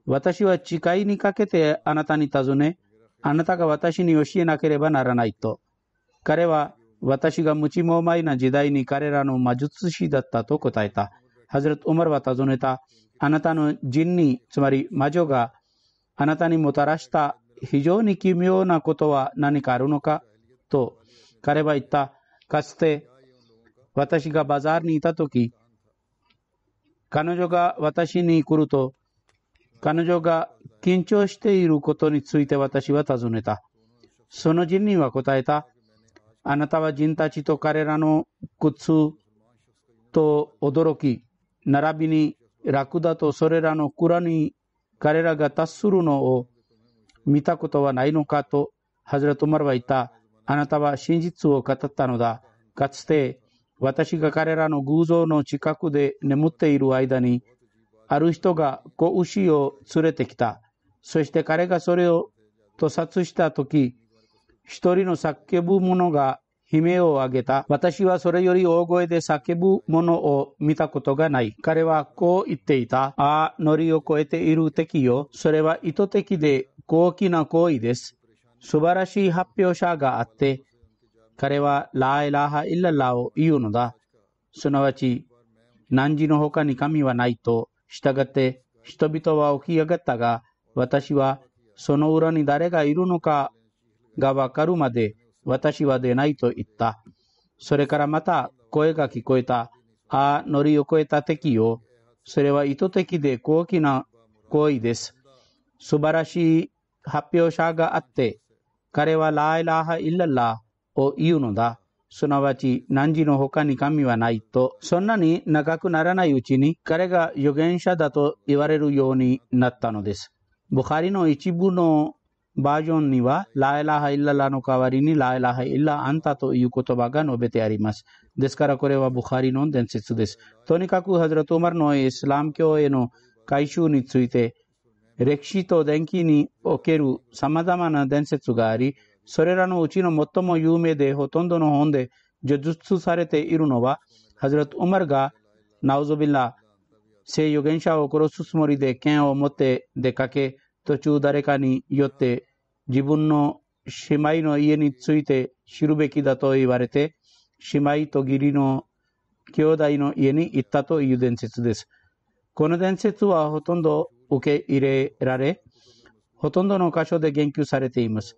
私は誓いにかけてあなたに尋ね、あなたが私に教えなければならないと。彼は私が無知もまいな時代に彼らの魔術師だったと答えた。ハズラト・ウマルは尋ねた。あなたのジンニ、つまり魔女があなたにもたらした非常に奇妙なことは何かあるのかと彼は言った。かつて私がバザールにいたとき、彼女が私に来ると、彼女が緊張していることについて私は尋ねた。そのジンニは答えた。あなたはジンたちと彼らの苦痛と驚き、並びにラクダとそれらの蔵に彼らが達するのを見たことはないのかとハズラト・ウマルは言った。あなたは真実を語ったのだ。かつて私が彼らの偶像の近くで眠っている間にある人が子牛を連れてきた。そして彼がそれを屠殺したとき、一人の叫ぶ者が悲鳴を上げた。私はそれより大声で叫ぶ者を見たことがない。彼はこう言っていた。ああ、ノリを越えている敵よ。それは意図的で高貴な行為です。素晴らしい発表者があって、彼はライラハイララを言うのだ。すなわち、汝の他に神はないと。したがって人々は起き上がったが、私はその裏に誰がいるのかがわかるまで私は出ないと言った。それからまた声が聞こえた。ああ、乗りを越えた敵よ。それは意図的で高貴な行為です。素晴らしい発表者があって、彼はライラハイララを言うのだ。すなわち、汝の他に神はないと。そんなに長くならないうちに、彼が預言者だと言われるようになったのです。ブハリの一部のバージョンには、ライラハイララの代わりにライラハイラアンタという言葉が述べてあります。ですからこれはブハリの伝説です。とにかくハズラト・ウマルのイスラム教への改宗について、歴史と伝記における様々な伝説があり、それらのうちの最も有名でほとんどの本で叙述されているのは、ハズラト・ウマルがナウズビッラ、聖預言者を殺すつもりで剣を持って出かけ、途中誰かによって自分の姉妹の家について知るべきだと言われて、姉妹と義理の兄弟の家に行ったという伝説です。この伝説はほとんど受け入れられ、ほとんどの箇所で言及されています。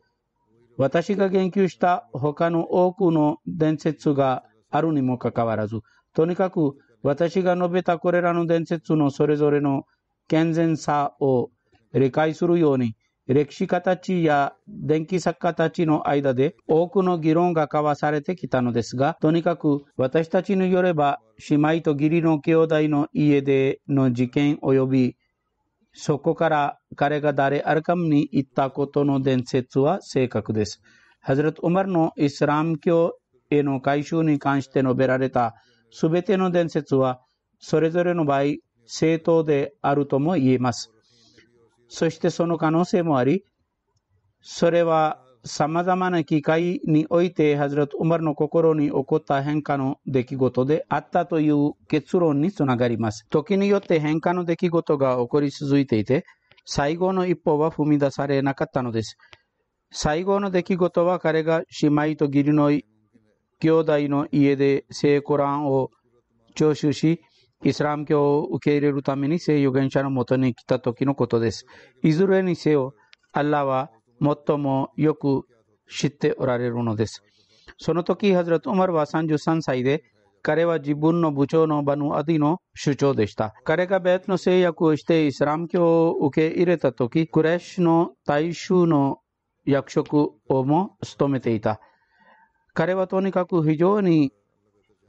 私が言及した他の多くの伝説があるにもかかわらず、とにかく私が述べたこれらの伝説のそれぞれの健全さを理解するように、歴史家たちや伝記作家たちの間で多くの議論が交わされてきたのですが、とにかく私たちによれば、姉妹と義理の兄弟の家での事件及び、そこから彼が誰アルカムに行ったことの伝説は正確です。ハズラト・ウマルのイスラム教への改宗に関して述べられたすべての伝説は、それぞれの場合、正当であるとも言えます。そしてその可能性もあり、それは様々な機会においてハズラト・ウマルの心に起こった変化の出来事であったという結論につながります。時によって変化の出来事が起こり続いていて、最後の一歩は踏み出されなかったのです。最後の出来事は彼が姉妹と義理の兄弟の家で聖コランを聴取し、イスラム教を受け入れるために聖預言者のもとに来た時のことです。いずれにせよ、アッラは最もよく知っておられるのです。その時、ハズラト・ウマルは33歳で、彼は自分の部長のバヌ・アディの首長でした。彼がベートの制約をしてイスラム教を受け入れた時、クレッシュの大衆の役職をも務めていた。彼はとにかく非常に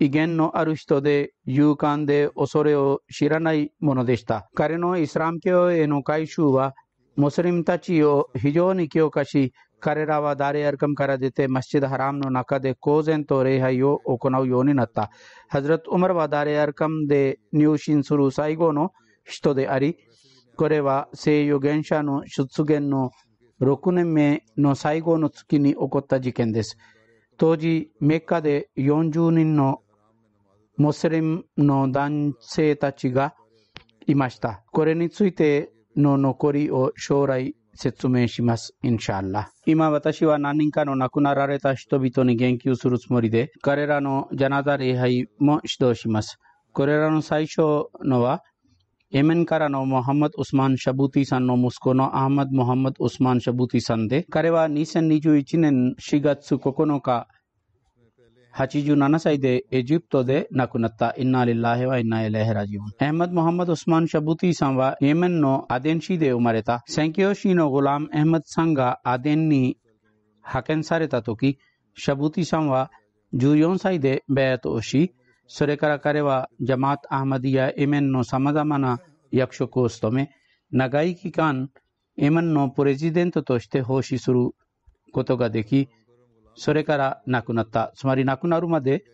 威厳のある人で勇敢で恐れを知らないものでした。彼のイスラム教への改宗はムスリムたちを非常に強化し、彼らはダーレ・アルカムから出てマスジド・ハラムの中で公然と礼拝を行うようになった。ハズラト・ウマルはダーレ・アルカムで入信する最後の人であり、これは聖預言者の出現の6年目の最後の月に起こった事件です。当時、メッカで40人のムスリムの男性たちがいました。これについての残りを将来説明します。インシャアラ。今私は何人かの亡くなられた人々に言及するつもりで、彼らのジャナザ礼拝も指導します。これらの最初のは、イエメンからのモハンマド・ウスマン・シャブティさんの息子のアハマド・モハンマド・ウスマン・シャブティさんで、彼は2021年4月9日、87歳でエジプトで亡くなった。インナリッラヒワインナイレヒラジオン。アハマド・モハンマド・ウスマン・シャブティさんはイエメンのアデン市で生まれた。宣教師のゴラム・アハマドさんがアデンに派遣されたとき、シャブティさんは14歳でベアトをし、それから彼はジャマート・アハマディやイエメンの様々な役職を務め、長い期間、イエメンのプレジデントとして奉仕することができ、それから亡くなった。つまり亡くなるまで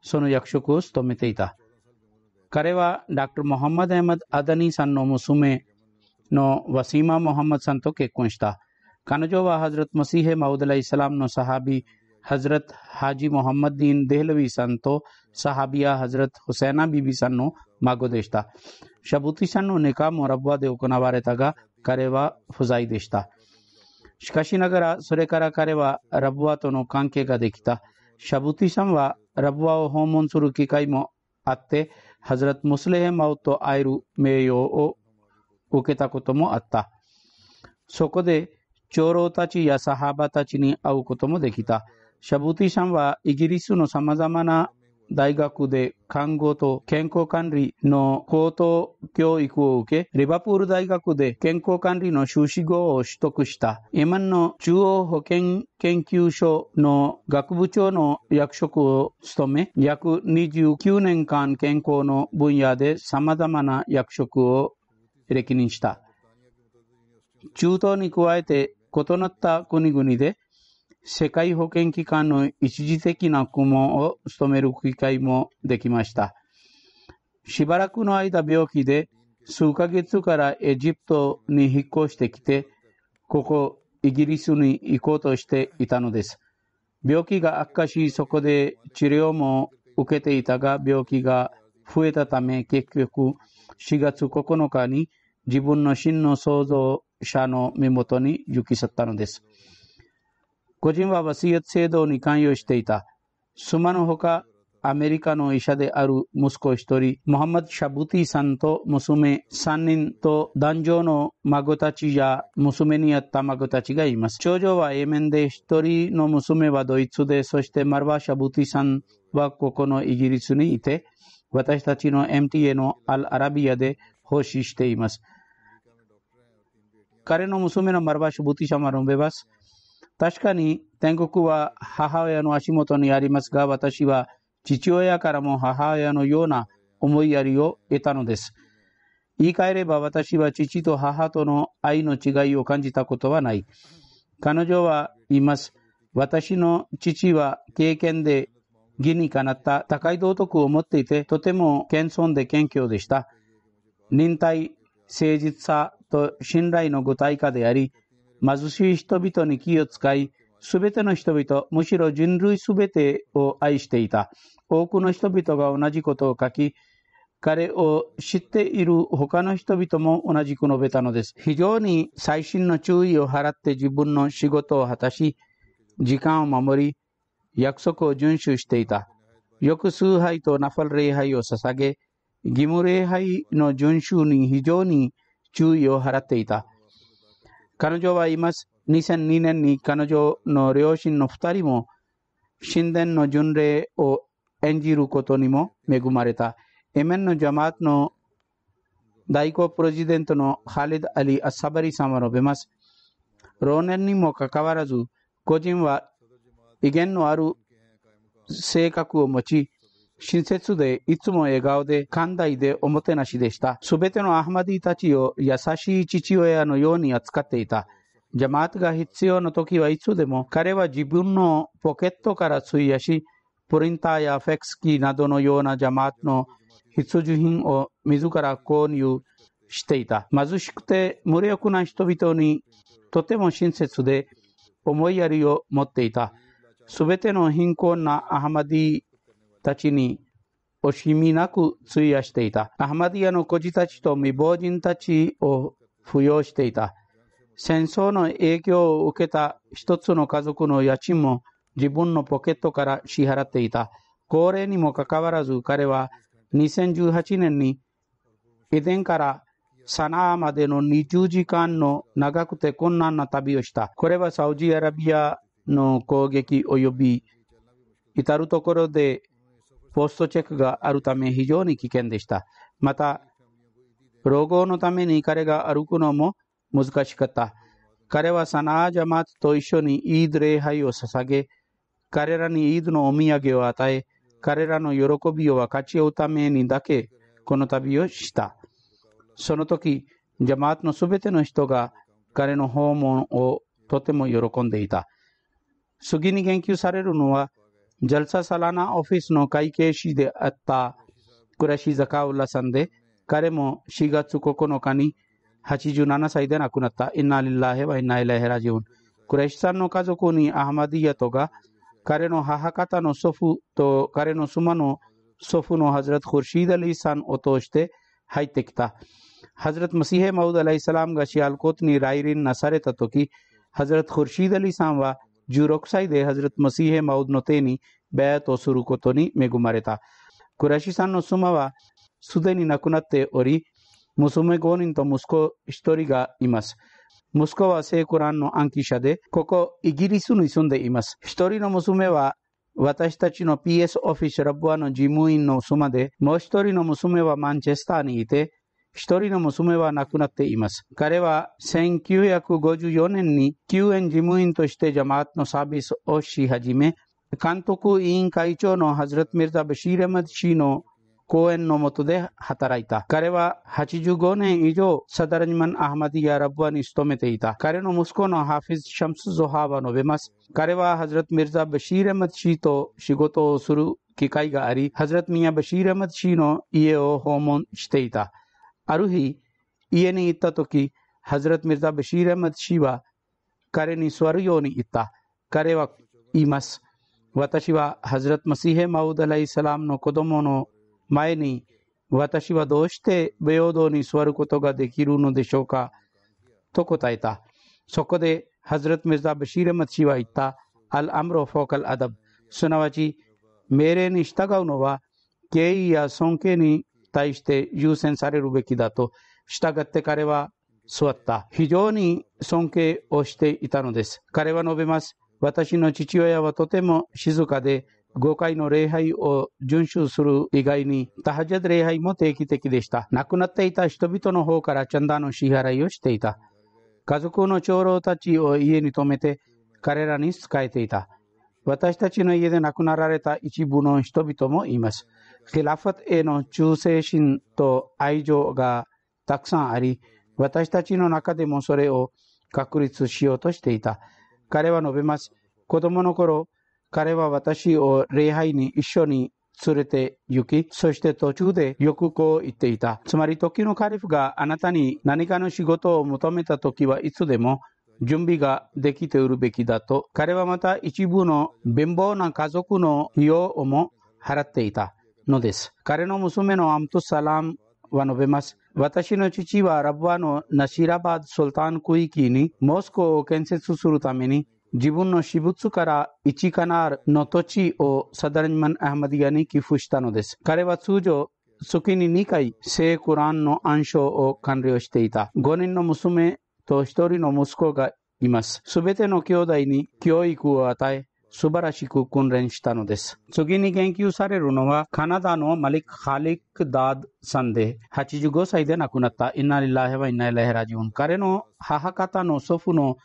その役職を務めていた。彼はダクター・モハンマド・アハマド・アダニーさんの娘のワシーマ・モハンマドさんと結婚した。彼女はハズラト・マシーヘ・マウド・アライサラムのサハビ、ハズラト・ハジ・モハンマド・ディーン・デヘルビーさんとサハビア・ハズラト・ホセナ・ビビさんの孫でした。シャブティさんのネカもラブワで行われたが、彼は不在でした。しかしながら、それから彼はラブワとの関係ができた。シャブティさんはラブワを訪問する機会もあって、ハズラト・ムスレヘマウと会える名誉を受けたこともあった。そこで、長老たちやサハバたちに会うこともできた。シャブティさんはイギリスの様々な大学で看護と健康管理の高等教育を受け、リバプール大学で健康管理の修士号を取得した。イエメンの中央保健研究所の学部長の役職を務め、約29年間健康の分野で様々な役職を歴任した。中東に加えて異なった国々で世界保健機関の一時的な顧問を務める機会もできました。しばらくの間病気で数ヶ月からエジプトに引っ越してきて、ここイギリスに行こうとしていたのです。病気が悪化し、そこで治療も受けていたが、病気が増えたため、結局4月9日に自分の真の創造者の身元に行き去ったのです。個人はワシヤト制度に関与していた。スマのほか、アメリカの医者である息子一人、モハンマド・シャブティさんと娘3人と男女の孫たちや娘にあった孫たちがいます。長女はイエメンで、一人の娘はドイツで、そしてマルバ・シャブティさんはここのイギリスにいて、私たちの MTA のアルアラビアで奉仕しています。彼の娘のマルバ・シャブティさんは述べます。確かに天国は母親の足元にありますが、私は父親からも母親のような思いやりを得たのです。言い換えれば、私は父と母との愛の違いを感じたことはない。彼女は言います。私の父は経験で義にかなった高い道徳を持っていて、とても謙遜で謙虚でした。忍耐、誠実さと信頼の具体化であり、貧しい人々に気を使い、すべての人々、むしろ人類すべてを愛していた。多くの人々が同じことを書き、彼を知っている他の人々も同じく述べたのです。非常に細心の注意を払って自分の仕事を果たし、時間を守り、約束を遵守していた。よく崇拝とナファル礼拝を捧げ、義務礼拝の遵守に非常に注意を払っていた。彼女は言います。2002年に彼女の両親の2人も神殿の巡礼を演じることにも恵まれた。エメンのジャマートの代行プレジデントのハリド・アリ・アッサバリさんは述べます。老年にもかかわらず、個人は威厳のある性格を持ち、親切でいつも笑顔で寛大でおもてなしでした。すべてのアハマディたちを優しい父親のように扱っていた。ジャマートが必要な時はいつでも彼は自分のポケットから費やし、プリンターやフェックス機などのようなジャマートの必需品を自ら購入していた。貧しくて無力な人々にとても親切で思いやりを持っていた。すべての貧困なアハマディたちに惜しみなく費やしていた。アハマディアの孤児たちと未亡人たちを扶養していた。戦争の影響を受けた一つの家族の家賃も自分のポケットから支払っていた。高齢にもかかわらず彼は2018年にエデンからサナーまでの20時間の長くて困難な旅をした。これはサウジアラビアの攻撃及び至るところでポストチェックがあるため非常に危険でした。また、老後のために彼が歩くのも難しかった。彼はサナージャマートと一緒にイード礼拝を捧げ、彼らにイードのお土産を与え、彼らの喜びを分かち合うためにだけこの旅をした。その時、ジャマートのすべての人が彼の訪問をとても喜んでいた。次に言及されるのは、ジャルササラナオフィスの会計士であったクラシ・ザカウラさんで、彼も4月9日に87歳で亡くなった。インナリッラヘはインナイラヘラジウン。クラシさんの家族にアハマディヤトが彼の母方の祖父と彼の妻の祖父のハズラト・クルシード・アリーさんを通して入ってきた。ハズラト・マシーヘ・マウド・アライサラムがシアルコートに来臨なされたとき、ハズラト・クルシード・アリーさんは16歳でハズラト・マシーヘ・マウドの手にベアトすることに恵まれた。クラシさんの妻はすでに亡くなっており、娘5人と息子1人がいます。息子は聖クランの暗記者で、ここイギリスに住んでいます。1人の娘は私たちの PS オフィスラブアの事務員の妻で、もう1人の娘はマンチェスターにいて、1人の娘は亡くなっています。彼は1954年に救援事務員としてジャマートのサービスをし始め、監督委員会長のハズラト・ミルザ・バシール・アマド氏の講演の下で働いた。彼は85年以上サダラニマン・アハマディヤ・ラブワに勤めていた。彼の息子のハフィズ・シャムス・ゾハーは述べます。彼はハズラト・ミルザ・バシール・アマド氏と仕事をする機会があり、ハズラト・ミヤ・バシール・アマド氏の家を訪問していた。ある日、家に行ったとき、ハズラト・ミルザ・バシール・アマド氏は彼に座るように言った。彼は言います。私はハズラト・マシーヘ・マウド・アライサラムの子供の前に私はどうして平等に座ることができるのでしょうかと答えた。そこでハズラト・ミルザ・バシール・アマド氏は言った。アル・アムロ・フォーカル・アダブ、すなわち命令に従うのは敬意や尊敬に対して優先されるべきだと従って彼は座った。非常に尊敬をしていたのです。彼は述べます。私の父親はとても静かで、5回の礼拝を遵守する以外にタハジャド礼拝も定期的でした。亡くなっていた人々の方からチャンダの支払いをしていた。家族の長老たちを家に泊めて彼らに仕えていた。私たちの家で亡くなられた一部の人々もいます。ヒラファトへの忠誠心と愛情がたくさんあり、私たちの中でもそれを確立しようとしていた。彼は述べます。子供の頃、彼は私を礼拝に一緒に連れて行き、そして途中でよくこう言っていた。つまり時のカリフがあなたに何かの仕事を求めたときはいつでも準備ができているべきだと。彼はまた一部の貧乏な家族の費用をも払っていたのです。彼の娘のアムトサラムは述べます。私の父はラブワのナシラバードソルタン区域にモスクを建設するために自分の私物から1カナールの土地をサダルマン・アハマディアに寄付したのです。彼は通常月に2回聖クランの暗唱を完了していた。5人の娘と1人の息子がいます。すべての兄弟に教育を与え、素晴らしく訓練したのです。次に言及されるのはカナダのマリック・ハリック・ダードさんで85歳で亡くなったインナリラヘワインナイラヘラジュン。彼の母方の祖父の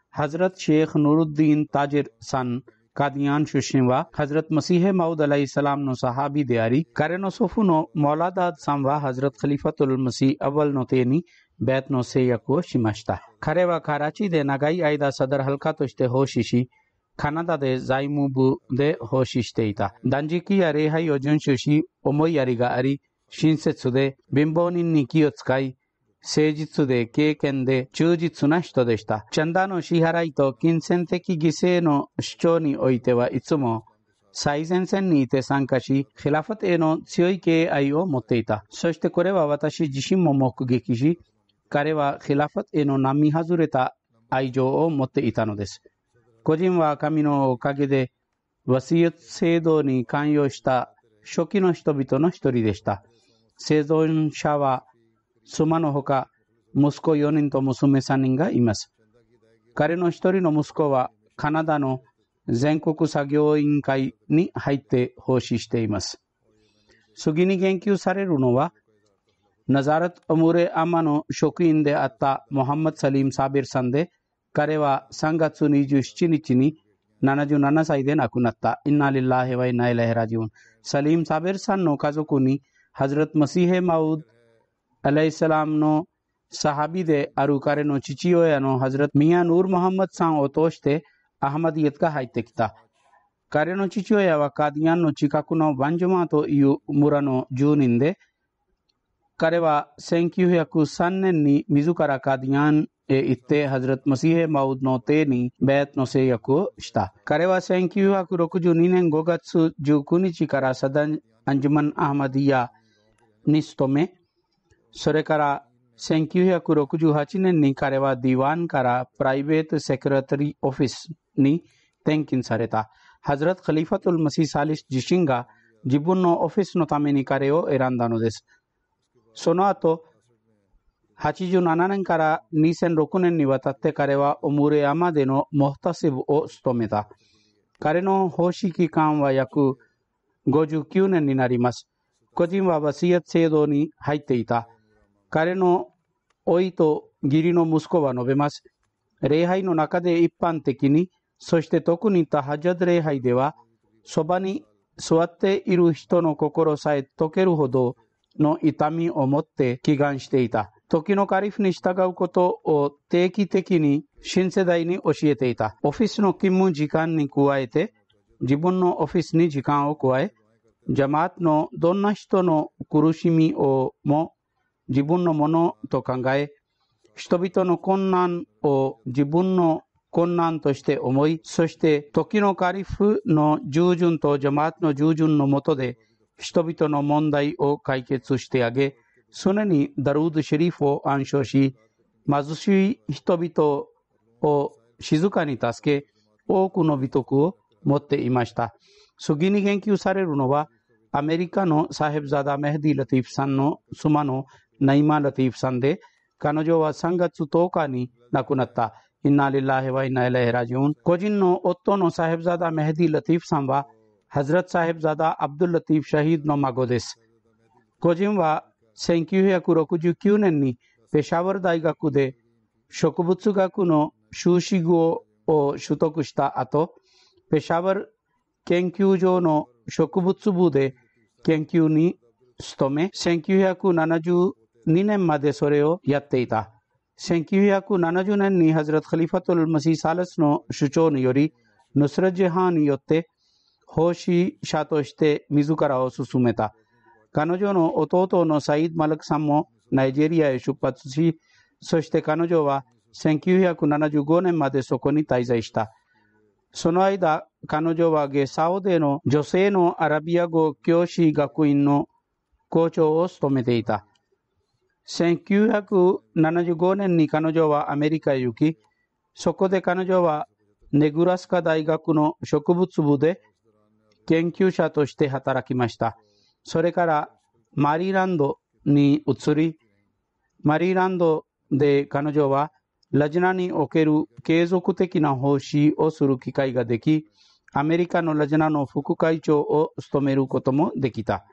ハズラト・シェイク・ヌルッディーン・タジルさんカディアン出身はハズラト・マシーヘ・マウド・アライサラムのサハビであり、彼の祖父のモラダードさんはハズラト・カリファトル・マシー・アワルの手にベットの制約をしました。彼はカラチで長い間サダルハルカとして奉仕し、カナダで財務部で奉仕していた。断食や礼拝を遵守し、思いやりがあり、親切で貧乏人に気を使い、誠実で敬虔で忠実な人でした。チャンダの支払いと金銭的犠牲の主張においてはいつも最前線にいて参加し、ヒラファトへの強い敬愛を持っていた。そしてこれは私自身も目撃し、彼はヒラファトへの並外れた愛情を持っていたのです。個人は神のおかげでワシユット制度に関与した初期の人々の一人でした。生存者は妻のほか息子4人と娘3人がいます。彼の一人の息子はカナダの全国作業委員会に入って奉仕しています。次に言及されるのはナザラト・アムレ・アマの職員であったモハンマド・サリム・サビルさんで、彼は3月27日に77歳で亡くなった。インナリッラヘワイナイラヘラジュン。サリム・サビルさんの家族にハズラト・マシーヘ・マウド・アライサラムのサハビである彼の父親のハズラト・ミヤ・ヌール・モハンマドさんを通してアハマディエットが入ってきた。彼の父親はカディアンの近くのバンジュマという村の住人で、彼は1903年に自らカディアンへ行ってハズラト・マシーヘ・マウドの手にベットの制約をした。彼は1962年5月19日からサダン・アンジュマン・アハマディアに勤め、それから1968年に彼はディワンからプライベートセクレタリーオフィスに転勤された。ハズラト・カリファトル・マシー・サリス自身が自分のオフィスのために彼を選んだのです。その後、87年から2006年にわたって彼はオムレアマでのモフタシブを務めた。彼の奉仕期間は約59年になります。個人はワシヤット制度に入っていた。彼の甥いと義理の息子は述べます。礼拝の中で一般的に、そして特にタハジャド礼拝では、そばに座っている人の心さえ溶けるほどの痛みを持って祈願していた。時のカリフに従うことを定期的に新世代に教えていた。オフィスの勤務時間に加えて、自分のオフィスに時間を加え、ジャマートのどんな人の苦しみをも自分のものと考え、人々の困難を自分の困難として思い、そして時のカリフの従順とジャマートの従順のもとで、人々の問題を解決してあげ、常にダルード・シェリフを暗唱し、貧しい人々を静かに助け、多くの美徳を持っていました。次に言及されるのは、アメリカのサヘブザダ・メヘディ・ラティフさんの妻のナイマ・ラティフさんで、彼女は3月10日に亡くなった。インナリラヒワイナイライラジュン。個人の夫のサヘブザダ・メヘディ・ラティフさんは、ハズラツ・サヘブザダ・アブドゥル・ラティフ・シャヒードの孫です。個人は1969年にペシャワル大学で植物学の修士号を取得した後、ペシャワル研究所の植物部で研究に努め、1972年までそれをやっていた。1970年にハズラト・カリファトル・マシー・サラスの主張により、ヌスラ・ジェハーによって奉仕者として自らを進めた。彼女の弟のサイード・マルクさんもナイジェリアへ出発し、そして彼女は1975年までそこに滞在した。その間、彼女はゲサオでの女性のアラビア語教師学院の校長を務めていた。1975年に彼女はアメリカへ行き、そこで彼女はネブラスカ大学の植物部で研究者として働きました。それからマリーランドに移り、マリーランドで彼女はラジナにおける継続的な奉仕をする機会ができ、アメリカのラジナの副会長を務めることもできた。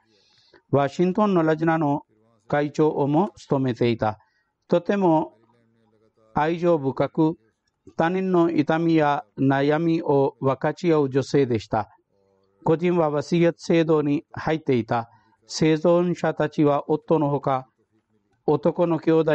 ワシントンのラジナの会長をも務めていた。とても愛情深く、他人の痛みや悩みを分かち合う女性でした。個人はワシヤツ制度に入っていた。生存者たちは夫のほか、男の兄弟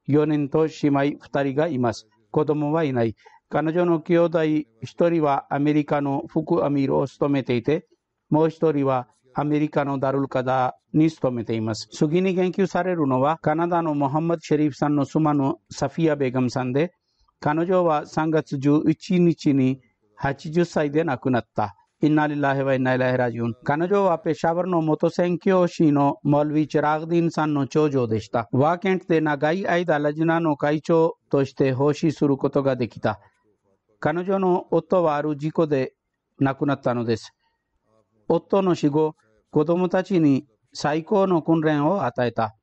4人と姉妹2人がいます。子供はいない。彼女の兄弟1人はアメリカの副アミールを務めていて、もう1人はアメリカのダルルカダに勤めています。次に言及されるのは、カナダのモハンマド・シェリーフさんの妻のサフィア・ベガムさんで、彼女は3月11日に80歳で亡くなった。インナリラヒワイナイラヒラジュン。彼女はペシャワルの元宣教師のモルビ・チェラーディンさんの長女でした。ワーケントで長い間ラジナの会長として奉仕することができた。彼女の夫はある事故で亡くなったのです。夫の死後、子供たちに最高の訓練を与えた。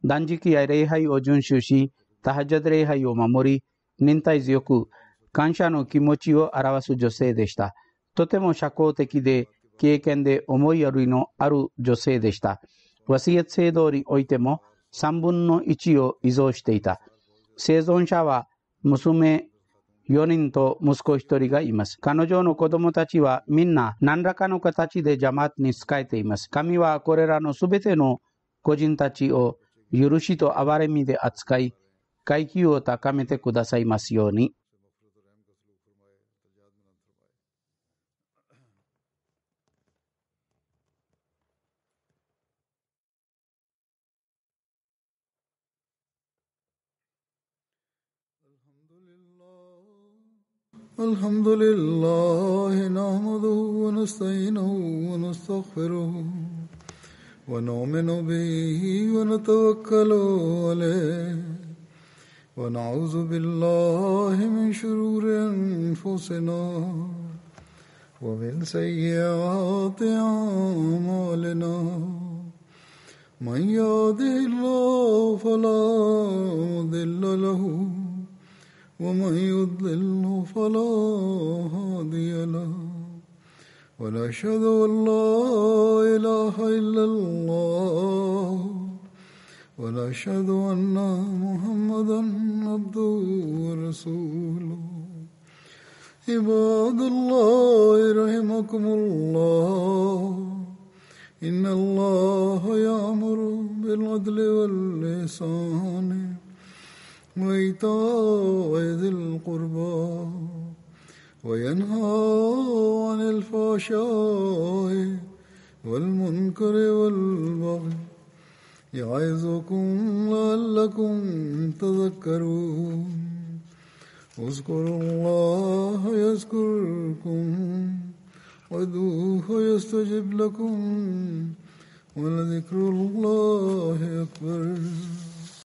断食や礼拝を遵守し、タハジャド礼拝を守り、忍耐強く、感謝の気持ちを表す女性でした。とても社交的で、経験で思いやりのある女性でした。ワシヤツ制度においても3分の1を遺贈していた。生存者は娘4人と息子1人がいます。彼女の子供たちはみんな何らかの形でジャマートに仕えています。神はこれらのすべての個人たちを許しと憐れみで扱い、階級を高めてくださいますように。الحمد لله نحمده ونستعينه ونستغفره ونؤمن به ونتوكل عليه ونعوذ بالله من شرور أنفسنا ومن سيئات أعمالنا من يهده الله فلا مضل له ومن يضلل فلا هادي له ونشهد أن لا إله إلا الله ونشهد أن محمدا عبده ورسوله عباد الله رحمكم الله إن الله يأمر بالعدل والإحسان وإيتاء ذي القربى وينهى عن الفحشاء والمنكر والبغي يعظكم لعلكم تذكرون اذكروا الله يذكركم وادعوه يستجب لكم ولذكر الله أكبر